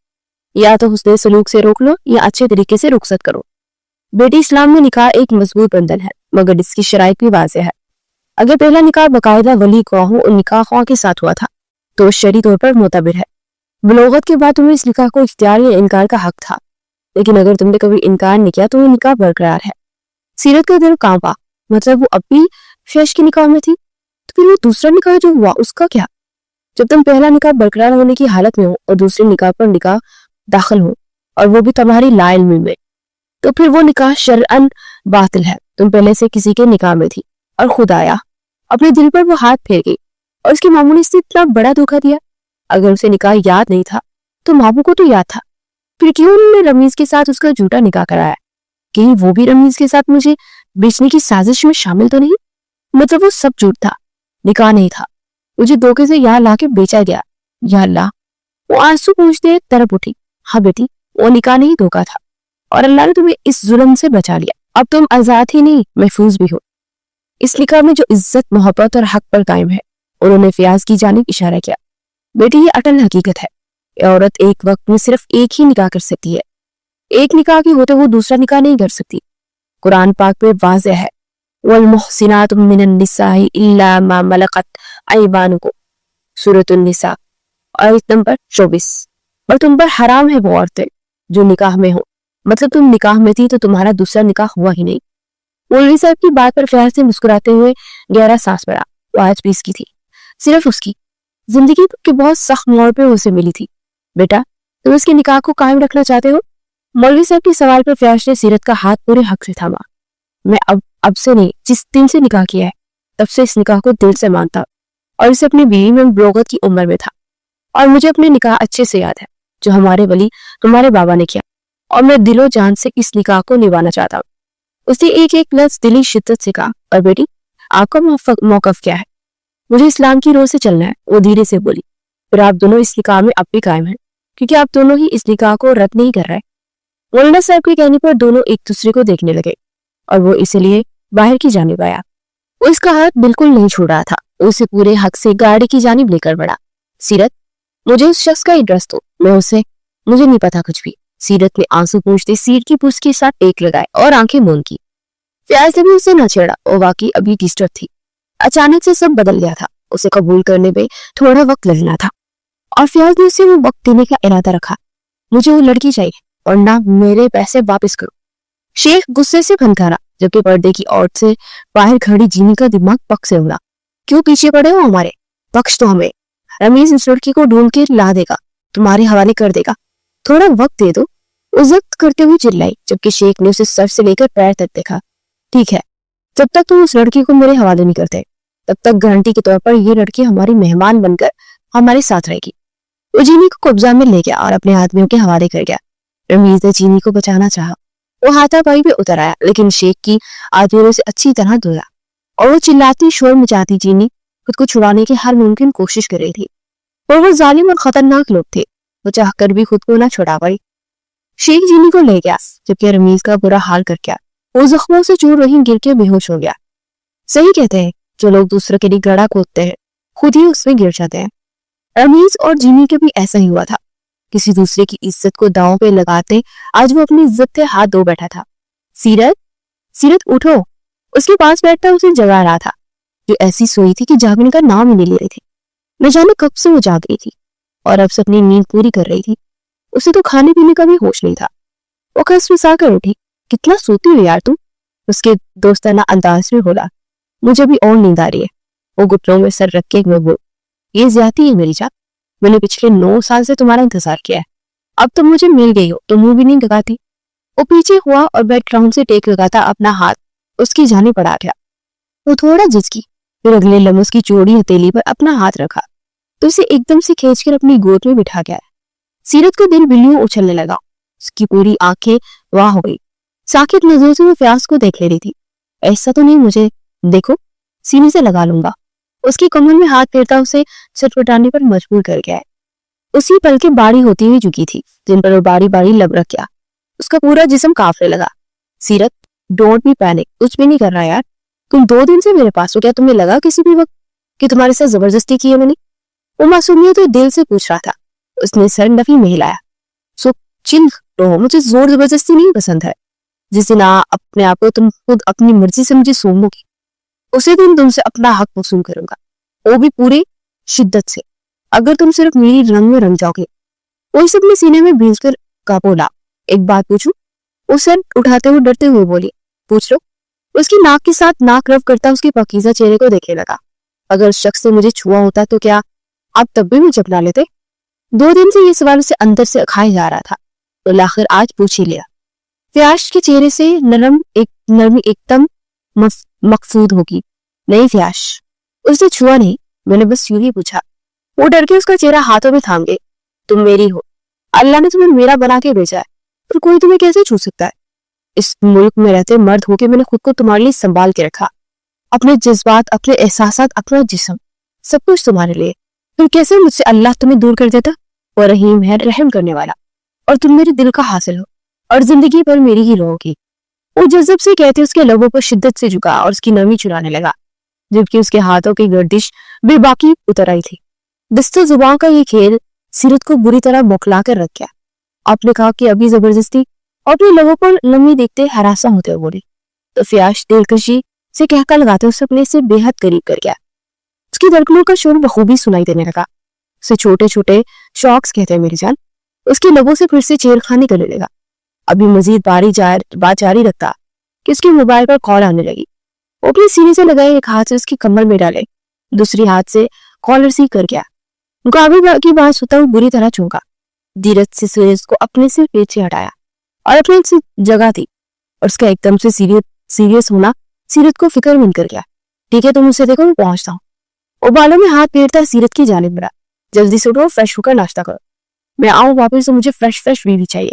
या तो हुस्ने सलूक से रोक लो या अच्छे तरीके से रुखसत करो। बेटी, इस्लाम में निकाह एक मजबूत बंधन है, मगर इसकी शराइत भी वाज़ेह है। अगर पहला निकाह बाकायदा वली ख्वाहों और निकाह ख्वाह के साथ हुआ था तो शरई तौर पर मोतबर है। बलोगत के बाद तुम्हें इस निकाह को इख्तियार या इनकार का हक था, लेकिन अगर तुमने कभी इनकार नहीं किया तो वो निकाह बरकरार है। सीरत का दिल कांपा, मतलब वो अब भी फैश के निकाह में थी, तो फिर वो दूसरा निकाह जो हुआ उसका क्या? जब तुम पहला निकाह बरकरार होने की हालत में हो और दूसरे निकाह पर निकाह दाखिल हो और वो भी तुम्हारी ला इल्मी में, तो फिर वो निकाह शरअन बातिल है। तुम पहले से किसी के निकाह में थी और खुद आया, अपने दिल पर वो हाथ फेर गई और उसके मामू ने इससे इतना बड़ा धोखा दिया। अगर उसे निकाह याद नहीं था तो मामू को तो याद था, फिर क्यों उन्होंने रमीज के साथ उसका झूठा निकाह कराया? कहीं वो भी रमीज के साथ मुझे बेचने की साजिश में शामिल तो नहीं? मतलब वो सब झूठ था, निकाह नहीं था, मुझे धोखे से यहाँ लाके बेचा गया। या अल्लाह, वो आंसू पूछते तरफ उठी। हाँ बेटी, वो निकाह नहीं, धोखा था, और अल्लाह ने तुम्हें इस जुल्म से बचा लिया। अब तुम आजाद ही नहीं, महफूज भी हो। इस निकाह में जो इज्जत, मोहब्बत और हक पर कायम है। उन्होंने फयाज की जानिब इशारा किया। बेटी, ये अटल हकीकत है, औरत एक वक्त में सिर्फ एक ही निकाह कर सकती है। एक निकाह के होते हुए दूसरा निकाह नहीं कर सकती। कुरान पाक में वाज़ेह है, वल मुहसिनातु मिनन निसाई इल्ला मा मलकत अयमानुकुम, सूरह निसा आयत नंबर 24। और तुम पर हराम है वो औरतें जो निकाह में हो, मतलब तुम निकाह में थी तो तुम्हारा दूसरा निकाह हुआ ही नहीं। मौलवी साहब की बात पर फयाज से मुस्कुराते हुए गहरा सांस पड़ा। वो आज भी इसकी थी, सिर्फ उसकी। जिंदगी के बहुत सख्त मोड़ पे उसे मिली थी। बेटा, तुम इसके निकाह को कायम रखना चाहते हो? मौलवी साहब के सवाल पर फयाज ने सीरत का हाथ पूरे हक से थामा। मैं अब से नहीं, जिस दिन से निकाह किया है तब से इस निकाह को दिल से मानता और इसे अपनी बीवी में बलोगत की उम्र में था। और मुझे अपने निकाह अच्छे से याद है जो हमारे वली तुम्हारे बाबा ने किया, और मैं दिलो जान से इस निकाह को निभाना चाहता हूँ। उसने एक एक लफ्ज दिली शिद्दत से कहा। और बेटी, आपका मौकफ क्या है? मुझे इस्लाम की रोज से चलना है, वो धीरे से बोली। फिर आप दोनों इस निकाह में अब भी कायम हैं, क्योंकि आप दोनों ही इस निकाह को रद्द नहीं कर रहे। मौलाना साहब के कहने पर दोनों एक दूसरे को देखने लगे और वो इसलिए बाहर की जानिब आया। वो इसका हाथ बिल्कुल नहीं छोड़ रहा था, उसे पूरे हक से गाड़ी की जानिब लेकर बढ़ा। सीरत, मुझे उस शख्स का एड्रेस दो, मुझे नहीं पता कुछ भी। सीरत ने आंसू पूंछते सीट की पूछ के साथ टेक लगाए और आंखें मूंद की। फयाज ने भी उसे न छेड़ा, वो वाकई अभी डिस्टर्ब थी। अचानक से सब बदल गया था, उसे कबूल करने में थोड़ा वक्त लगना था और फयाज ने उसे वो वक्त देने का इरादा रखा। मुझे वो लड़की चाहिए और ना मेरे पैसे वापस करो। शेख गुस्से से फनकारा, जबकि पर्दे की औरत से बाहर खड़ी जीनी का दिमाग पक से उड़ा। क्यों पीछे पड़े हो हमारे? बख्श तो हमें। रमीज इस लड़की को ढूंढ के ला देगा, तुम्हारे हवाले कर देगा, थोड़ा वक्त दे दो। वो जब्त करते हुए चिल्लाई, जबकि शेख ने उसे सर से लेकर पैर तक देखा। ठीक है, जब तक तुम उस लड़की को मेरे हवाले नहीं करते तब तक गारंटी के तौर पर ये लड़की हमारी मेहमान बनकर हमारे साथ रहेगी। वो जीनी को कब्जा में ले गया और अपने आदमियों के हवाले कर गया। रमीज ने जीनी को बचाना चाहा, वो हाथापाई पे उतर आया, लेकिन शेख की आदमियों से अच्छी तरह धोया और वो चिल्लाती शोर मचाती जीनी खुद को छुड़ाने की हर मुमकिन कोशिश कर रही थी। और वो जालिम और खतरनाक लोग थे, वो चाहकर भी खुद को ना छुड़ा पाई। शेख जीनी को ले गया, जबकि रमीज का बुरा हाल कर गया। वो जख्मों से चूर वहीं गिर के बेहोश हो गया। सही कहते हैं, जो लोग दूसरों के लिए गड़ा खोदते हैं खुद ही उसमें गिर जाते हैं। रमीज और जीनी के भी ऐसा ही हुआ था। किसी दूसरे की इज्जत को दांव पे लगाते आज वो अपनी इज्जत से हाथ धो बैठा था। सीरत, सीरत उठो। उसके पास बैठता उसे जगा रहा था, जो ऐसी सोई थी कि जागने का नाम ही नहीं ले रही थी। न जाने कब से वो जाग गई थी और अब से अपनी नींद पूरी कर रही थी। उसे तो खाने पीने का भी होश नहीं था। वो खसफसा कर उठी। कितना सोती हो यार तुम, उसके दोस्ताना अंदाज में बोला। मुझे भी और नींद आ रही है, वो घुटनों में सर रख के बोल। ये ज्यादती है मेरी जान, मैंने पिछले 9 साल से तुम्हारा इंतजार किया है। अब तुम मुझे मिल गई हो तो मुंह भी नहीं लगाती। वो पीछे हुआ और बैकग्राउंड से टेक लगाता अपना हाथ उसकी जाने पड़ा गया। वो थोड़ा झिझकी, फिर अगले लम्हे उसकी चौड़ी हथेली पर अपना हाथ रखा तो उसे एकदम से खींचकर अपनी गोद में बिठा गया। सीरत का दिल बिल्लियों उछलने लगा। उसकी पूरी आंखें वाह हो गई। साकित नजरों से वो फयाज को देख ले रही थी। ऐसा तो नहीं, मुझे देखो, सीने से लगा लूंगा। उसकी कमर में हाथ फेरता उसे छटपटाने पर मजबूर कर गया है। उसी पल के बारी होती हुई झुकी थी, जिन पर वो बारी बारी लब रख गया। उसका पूरा जिस्म कांपने लगा। सीरत, डोंट बी पैनिक, कुछ भी नहीं कर रहा यार। तुम 2 दिन से मेरे पास हो, क्या तुम्हें लगा किसी भी वक्त कि तुम्हारे साथ जबरदस्ती की है मैंने? वो मासूमियत तो दिल से पूछ रहा था। उसने सर नफी में हिलाया। सो चिल रहो, मुझे जोर जबरदस्ती नहीं पसंद है। जिस दिन अपने आप को तुम खुद अपनी मर्जी से मुझे सौंपोगी, उसी दिन तुमसे अपना हक वसूल करूंगा, वो भी पूरी शिद्दत से, अगर तुम सिर्फ मेरी रंग में रंग जाओगे। वो इस अपने सीने में भींच कर का बोला। एक बात पूछूं? वो सर उठाते हुए डरते हुए बोली। पूछ लो। उसकी नाक के साथ नाक रफ करता उसके पाकीज़ा चेहरे को देखे लगा। अगर उस शख्स ने मुझे छुआ होता तो क्या आप तब भी मुझे अपना लेते? 2 दिन से ये सवाल उसे अंदर से खाए जा रहा था, तो आखिर आज पूछ ही लिया। फयाज के चेहरे से नरमी एकदम मकसूद होगी। नहीं फयाज, उसने छुआ नहीं, मैंने बस यूं ही पूछा। वो डर के उसका चेहरा हाथों में थाम गए। तुम मेरी हो, अल्लाह ने तुम्हें मेरा बना के भेजा है, तो कोई तुम्हें कैसे छू सकता है? इस मुल्क में रहते मर्द होके मैंने खुद को तुम्हारे लिए संभाल के रखा, अपने जज्बात, अपने एहसासात, अपना जिस्म, सब कुछ तुम्हारे लिए। फिर कैसे मुझसे अल्लाह तुम्हें दूर कर देता? वो रहीम है, रहम करने वाला, और तुम मेरे दिल का हासिल हो और जिंदगी पर मेरी ही रहोगी। वो जज्ब से कहते उसके लबों पर शिद्दत से झुका और उसकी नमी चुराने लगा, जबकि उसके हाथों की गर्दिश बेबाकी उतर आई थी। दस्तों जुबान का ये खेल सीरत को बुरी तरह बौखला कर रख गया। आपने कहा कि अभी जबरदस्ती, और अपने लबों पर नमी देखते हरासा होते हुए बोली। तो फयाज दिलकशी से कहका लगाते उसे अपने से बेहद करीब कर गया। उसकी धड़कनों का शोर बखूबी सुनाई देने लगा। उसे छोटे छोटे शॉक्स कहते हैं मेरी जान। उसके लबों से फिर से छेड़खानी करने लगा। अभी मजीद बात जारी रखता कि उसके मोबाइल पर कॉल आने लगी। वो अपने सीने से लगाए एक हाथ से उसकी कमर में डाले, दूसरी हाथ से कॉल रिसीव कर गया। मुकाबले की बात सुनता हुआ बुरी तरह चौंका। धीरज से सूरज को अपने से पीछे हटाया और अपने से जगह दी, और उसका एकदम से सीरियस होना सीरत को फिक्रमंद कर गया। ठीक है, तुम मुझसे देखो, मैं पहुंचता हूँ। वो बालों में हाथ फेरता सीरत की जानिब बढ़ा। जल्दी से उठो, फ्रेश होकर नाश्ता करो, मैं आऊं वापस तो मुझे फ्रेश बीवी चाहिए।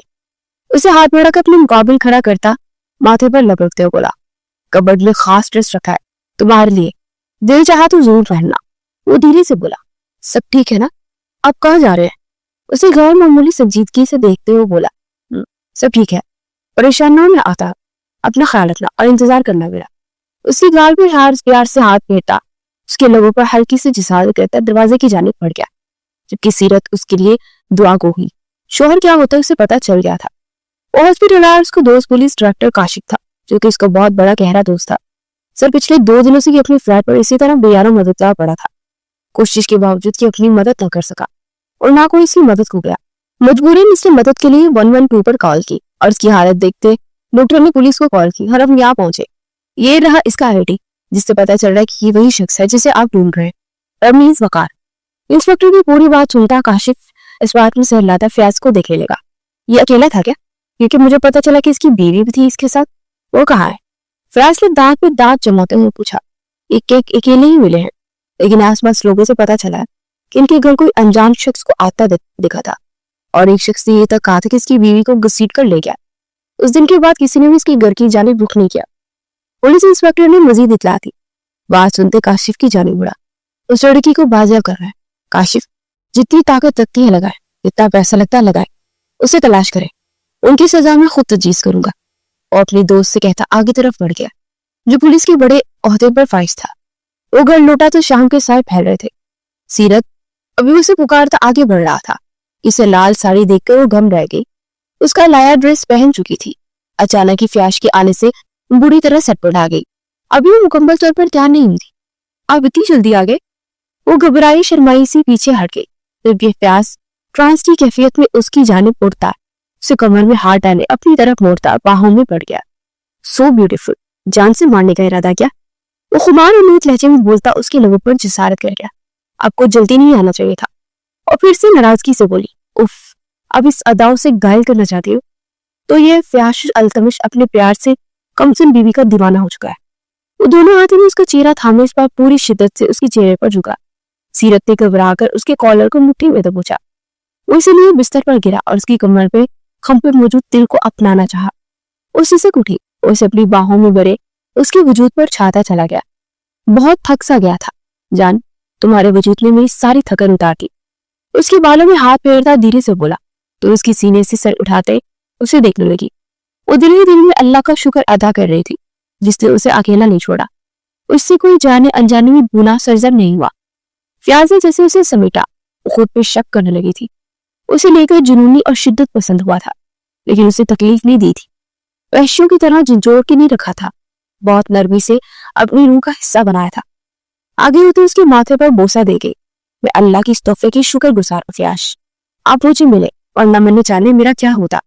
उसे हाथ बढ़ाकर अपने मुकाबले खड़ा करता माथे पर लपकते हुए बोला। कबर्ड में खास ड्रेस रखा है तुम्हारे लिए, दिल चाहा तो जरूर पहनना। वो धीरे से बोला। सब ठीक है ना? आप कहाँ जा रहे हैं? उसे गैर मामूली संजीदगी से देखते हुए बोला। सब ठीक है, परेशान ना हो, मैं आता, अपना ख्याल रखना और इंतजार करना मेरा। उसकी गाल पर प्यार से हाथ फेरता उसके लोगों पर हल्की से जिसाल करता दरवाजे की जानिब बढ़ गया, जबकि सीरत उसके लिए दुआ को हुई। शोहर क्या होता है उसे पता चल गया था। वो हॉस्पिटल आया, उसको दोस्त पुलिस डायरेक्टर काशिफ था, जो कि उसका बहुत बड़ा गहरा दोस्त था। सर पिछले 2 दिनों से अपनी फ्लैट पर इसी तरह बेयारों मददगार पड़ा था। कोशिश के बावजूद कि अपनी मदद न कर सका और ना कोई इसकी मदद को गया। मजबूरन इसने मदद के लिए 112 पर कॉल की और इसकी हालत देखते डॉक्टर ने पुलिस को कॉल की और हम यहाँ पहुंचे। ये रहा इसका आईडी, जिससे पता चल रहा है कि ये वही शख्स है जिसे आप ढूंढ रहे हैं, रमीज वकार। इंस्पेक्टर की पूरी बात सुनता काशिफ इस बात में सहलाता फयाज को देखे लेगा। ये अकेला था क्या? क्योंकि मुझे पता चला कि इसकी बीवी भी थी इसके साथ। वो कहाँ है? फयाज ने दांत पे दांत जमाते हुए पूछा। अकेले ही मिले हैं, लेकिन आसपास लोगों से पता चला कि इनके घर कोई अनजान शख्स को आता दिखा था और एक शख्स ने ये तक कहा था कि इसकी बीवी को घसीट कर ले गया। उस दिन के बाद किसी ने भी उसके घर की जानिब रुख नहीं किया। पुलिस इंस्पेक्टर ने मजीद इतला दी। बात सुनते काशिफ की जानिब उड़ा। उस लड़की को बाजियाब कर रहा है। काशिफ, जितनी ताकत लगती है लगाए, जितना पैसा लगता है लगाए, उसे तलाश करे। उनकी सजा में खुद तजवीज़ करूंगा। और अपने दोस्त से कहता आगे तरफ बढ़ गया, जो पुलिस के बड़े ओहदे पर फाइज था। वो घर लौटा तो शाम के साए फैल रहे थे। सीरत अभी उसे पुकारता आगे बढ़ रहा था। इसे लाल साड़ी देखकर वो गम रह गई। उसका लाया ड्रेस पहन चुकी थी। अचानक ही फ्याश के आने से बुरी तरह सटपट आ गई। अभी वो मुकम्मल तौर पर तैयार नहीं हुई थी। आप इतनी जल्दी आ गए? वो घबराई शर्माई सी पीछे हट गई। जबकि फ्यास ट्रांस की कैफियत में उसकी जानिब उड़ता, उसे कमर में हाथ डाले अपनी तरफ मोड़ता बाहों में पड़ गया। सो ब्यूटीफुल, जान से मारने का इरादा क्या? वो खुमार उम्मीद लहजे में बोलता उसके लबों पर जिसारत कर गया। आपको जल्दी नहीं आना चाहिए था। और फिर से नाराजगी से बोली, उफ, अब इस अदाओं से घायल करना चाहती हो? तो ये फ्याश अल्तमिश अपने प्यार से कमसिन बीवी का दीवाना हो चुका है। वो दोनों हाथों में उसका चेहरा थामे इस बार पूरी शिद्दत से उसके चेहरे पर झुका। सीरत ने घबराकर उसके कॉलर को मुट्ठी में दबोचा। वो इसलिए बिस्तर पर गिरा और उसकी कमर पे खम पे मौजूद तिल को अपनाना चाहा। उसी से उठी, उसे अपनी बाहों में भरे उसके वजूद पर छाता चला गया। बहुत थक सा गया था। जान, तुम्हारे वजूद ने मेरी सारी थकन उतार दी। उसके बालों में हाथ फेरता धीरे से बोला तो उसकी सीने से सर उठाते उसे देखने लगी। वो दिल ही दिल में अल्लाह का शुक्र अदा कर रही थी जिसने उसे अकेला नहीं छोड़ा। उससे कोई जाने अनजाने में गुनाह सरजर नहीं हुआ। फ्याज ने जैसे उसे समेटा, खुद पे शक करने लगी थी। उसे लेकर जुनूनी और शिद्दत पसंद हुआ था, लेकिन उसे तकलीफ नहीं दी थी। वहशियों की तरह झंझोड़ के नहीं रखा था, बहुत नरमी से अपनी रूह का हिस्सा बनाया था। आगे होते उसके माथे पर बोसा दे गई। मैं अल्लाह की इस तोहफे की शुक्र गुजार फ्याश। आप मुझे मिले और न मिलने जाने मेरा क्या होता।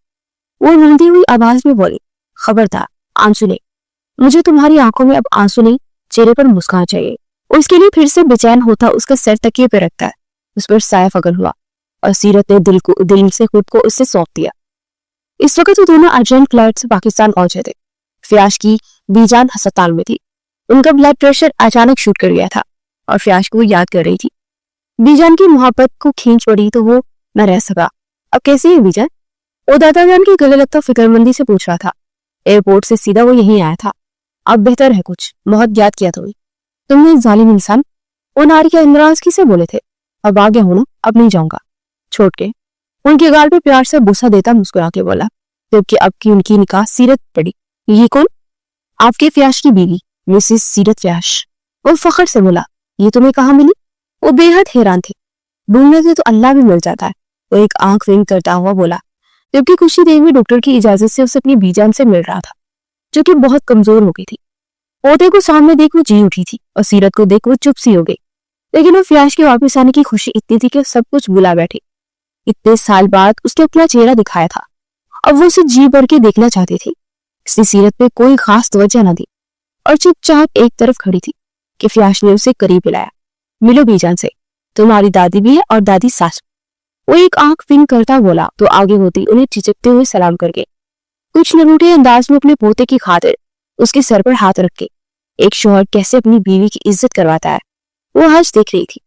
वो रुंधी हुई आवाज में बोली, खबरदार आंसू नहीं, मुझे तुम्हारी आंखों में अब आंसू नहीं, चेहरे पर मुस्कान चाहिए। उसके लिए फिर से बेचैन होता उसका सर तकिए पे रखता है। उस पर साया फगल हुआ और सीरत ने दिल से खुद को उससे सौंप दिया। इस वक्त वो दोनों अर्जेंट फ्लाइट से पाकिस्तान पहुंचे थे। फ्याश की बीजान अस्पताल में थी। उनका ब्लड प्रेशर अचानक शूट कर गया था और फ्याश को याद कर रही थी। बीजान की मोहब्बत को खींच पड़ी तो वो न रह सका। अब कैसे है बीजान? वो दादा जान की गले लगता फिक्रमंदी से पूछ रहा था। एयरपोर्ट से सीधा वो यहीं आया था। अब बेहतर है कुछ, बहुत याद किया तुमने जालिम इंसान। वो नारी के इंद्राज से बोले थे। अब आ गया हूं ना, अब नहीं जाऊंगा। छोड़ के उनके गाल पे प्यार से बुसा देता मुस्कुरा के बोला, जबकि अब की उनकी निकाह सीरत पड़ी। ये कौन? आपके फ्याश की बीवी मिसेस सीरत फ्याश। वो फख्र से बोला, ये तुम्हें कहाँ मिली? वो बेहद हैरान थे। ढूंढने से तो अल्लाह भी मिल जाता है। वो एक आंख विंग करता हुआ बोला, जबकि खुशी देवी डॉक्टर की इजाजत से उसे अपनी बीजान से मिल रहा था, जो कि बहुत कमजोर हो गई थी। पौधे को सामने देख वो जी उठी थी और सीरत को देख वो चुप सी हो गई। लेकिन वो फ्याश के वापस आने की खुशी इतनी थी कि सब कुछ भुला बैठी। इतने साल बाद उसने अपना चेहरा दिखाया था। अब वो उसे जी भर के देखना चाहती थी। इसलिए सीरत पे कोई खास तवज्जो न दी और चुपचाप एक तरफ खड़ी थी कि फ्याश ने उसे करीब बुलाया। मिलो बीजान से, तुम्हारी दादी भी है और दादी सास। वो एक आंख विंग करता बोला तो आगे होती उन्हें चिचकते हुए सलाम करके कुछ नरूठे अंदाज में अपने पोते की खातिर उसके सर पर हाथ रख के एक शौहर कैसे अपनी बीवी की इज्जत करवाता है वो आज देख रही थी।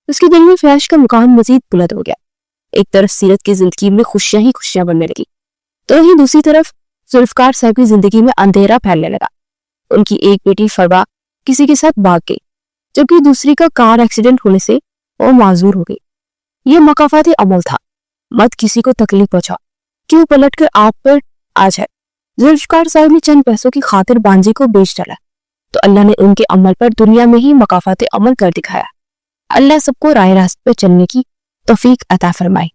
उसके दिल में फ्याश का मुकाम मजीद बुलंद हो गया। एक तरफ सीरत की जिंदगी में खुशियां ही खुशियां बनने लगी, तो वहीं दूसरी तरफ जुल्फकार साहब की जिंदगी में अंधेरा फैलने लगा। उनकी एक बेटी फरवा किसी के साथ भाग गई, जबकि दूसरी का कार एक्सीडेंट होने से वो माजूर हो गई। ये मकाफाती अमल था, मत किसी को तकलीफ पहुंचा, क्यों पलट कर आप पर आ जाए। जुल्फकार साहब ने चंद पैसों की खातिर बांजी को बेच डाला, तो अल्लाह ने उनके अमल पर दुनिया में ही मकाफाती अमल कर दिखाया। अल्लाह सबको राह रास्त पर चलने की तौफीक अता फरमाए।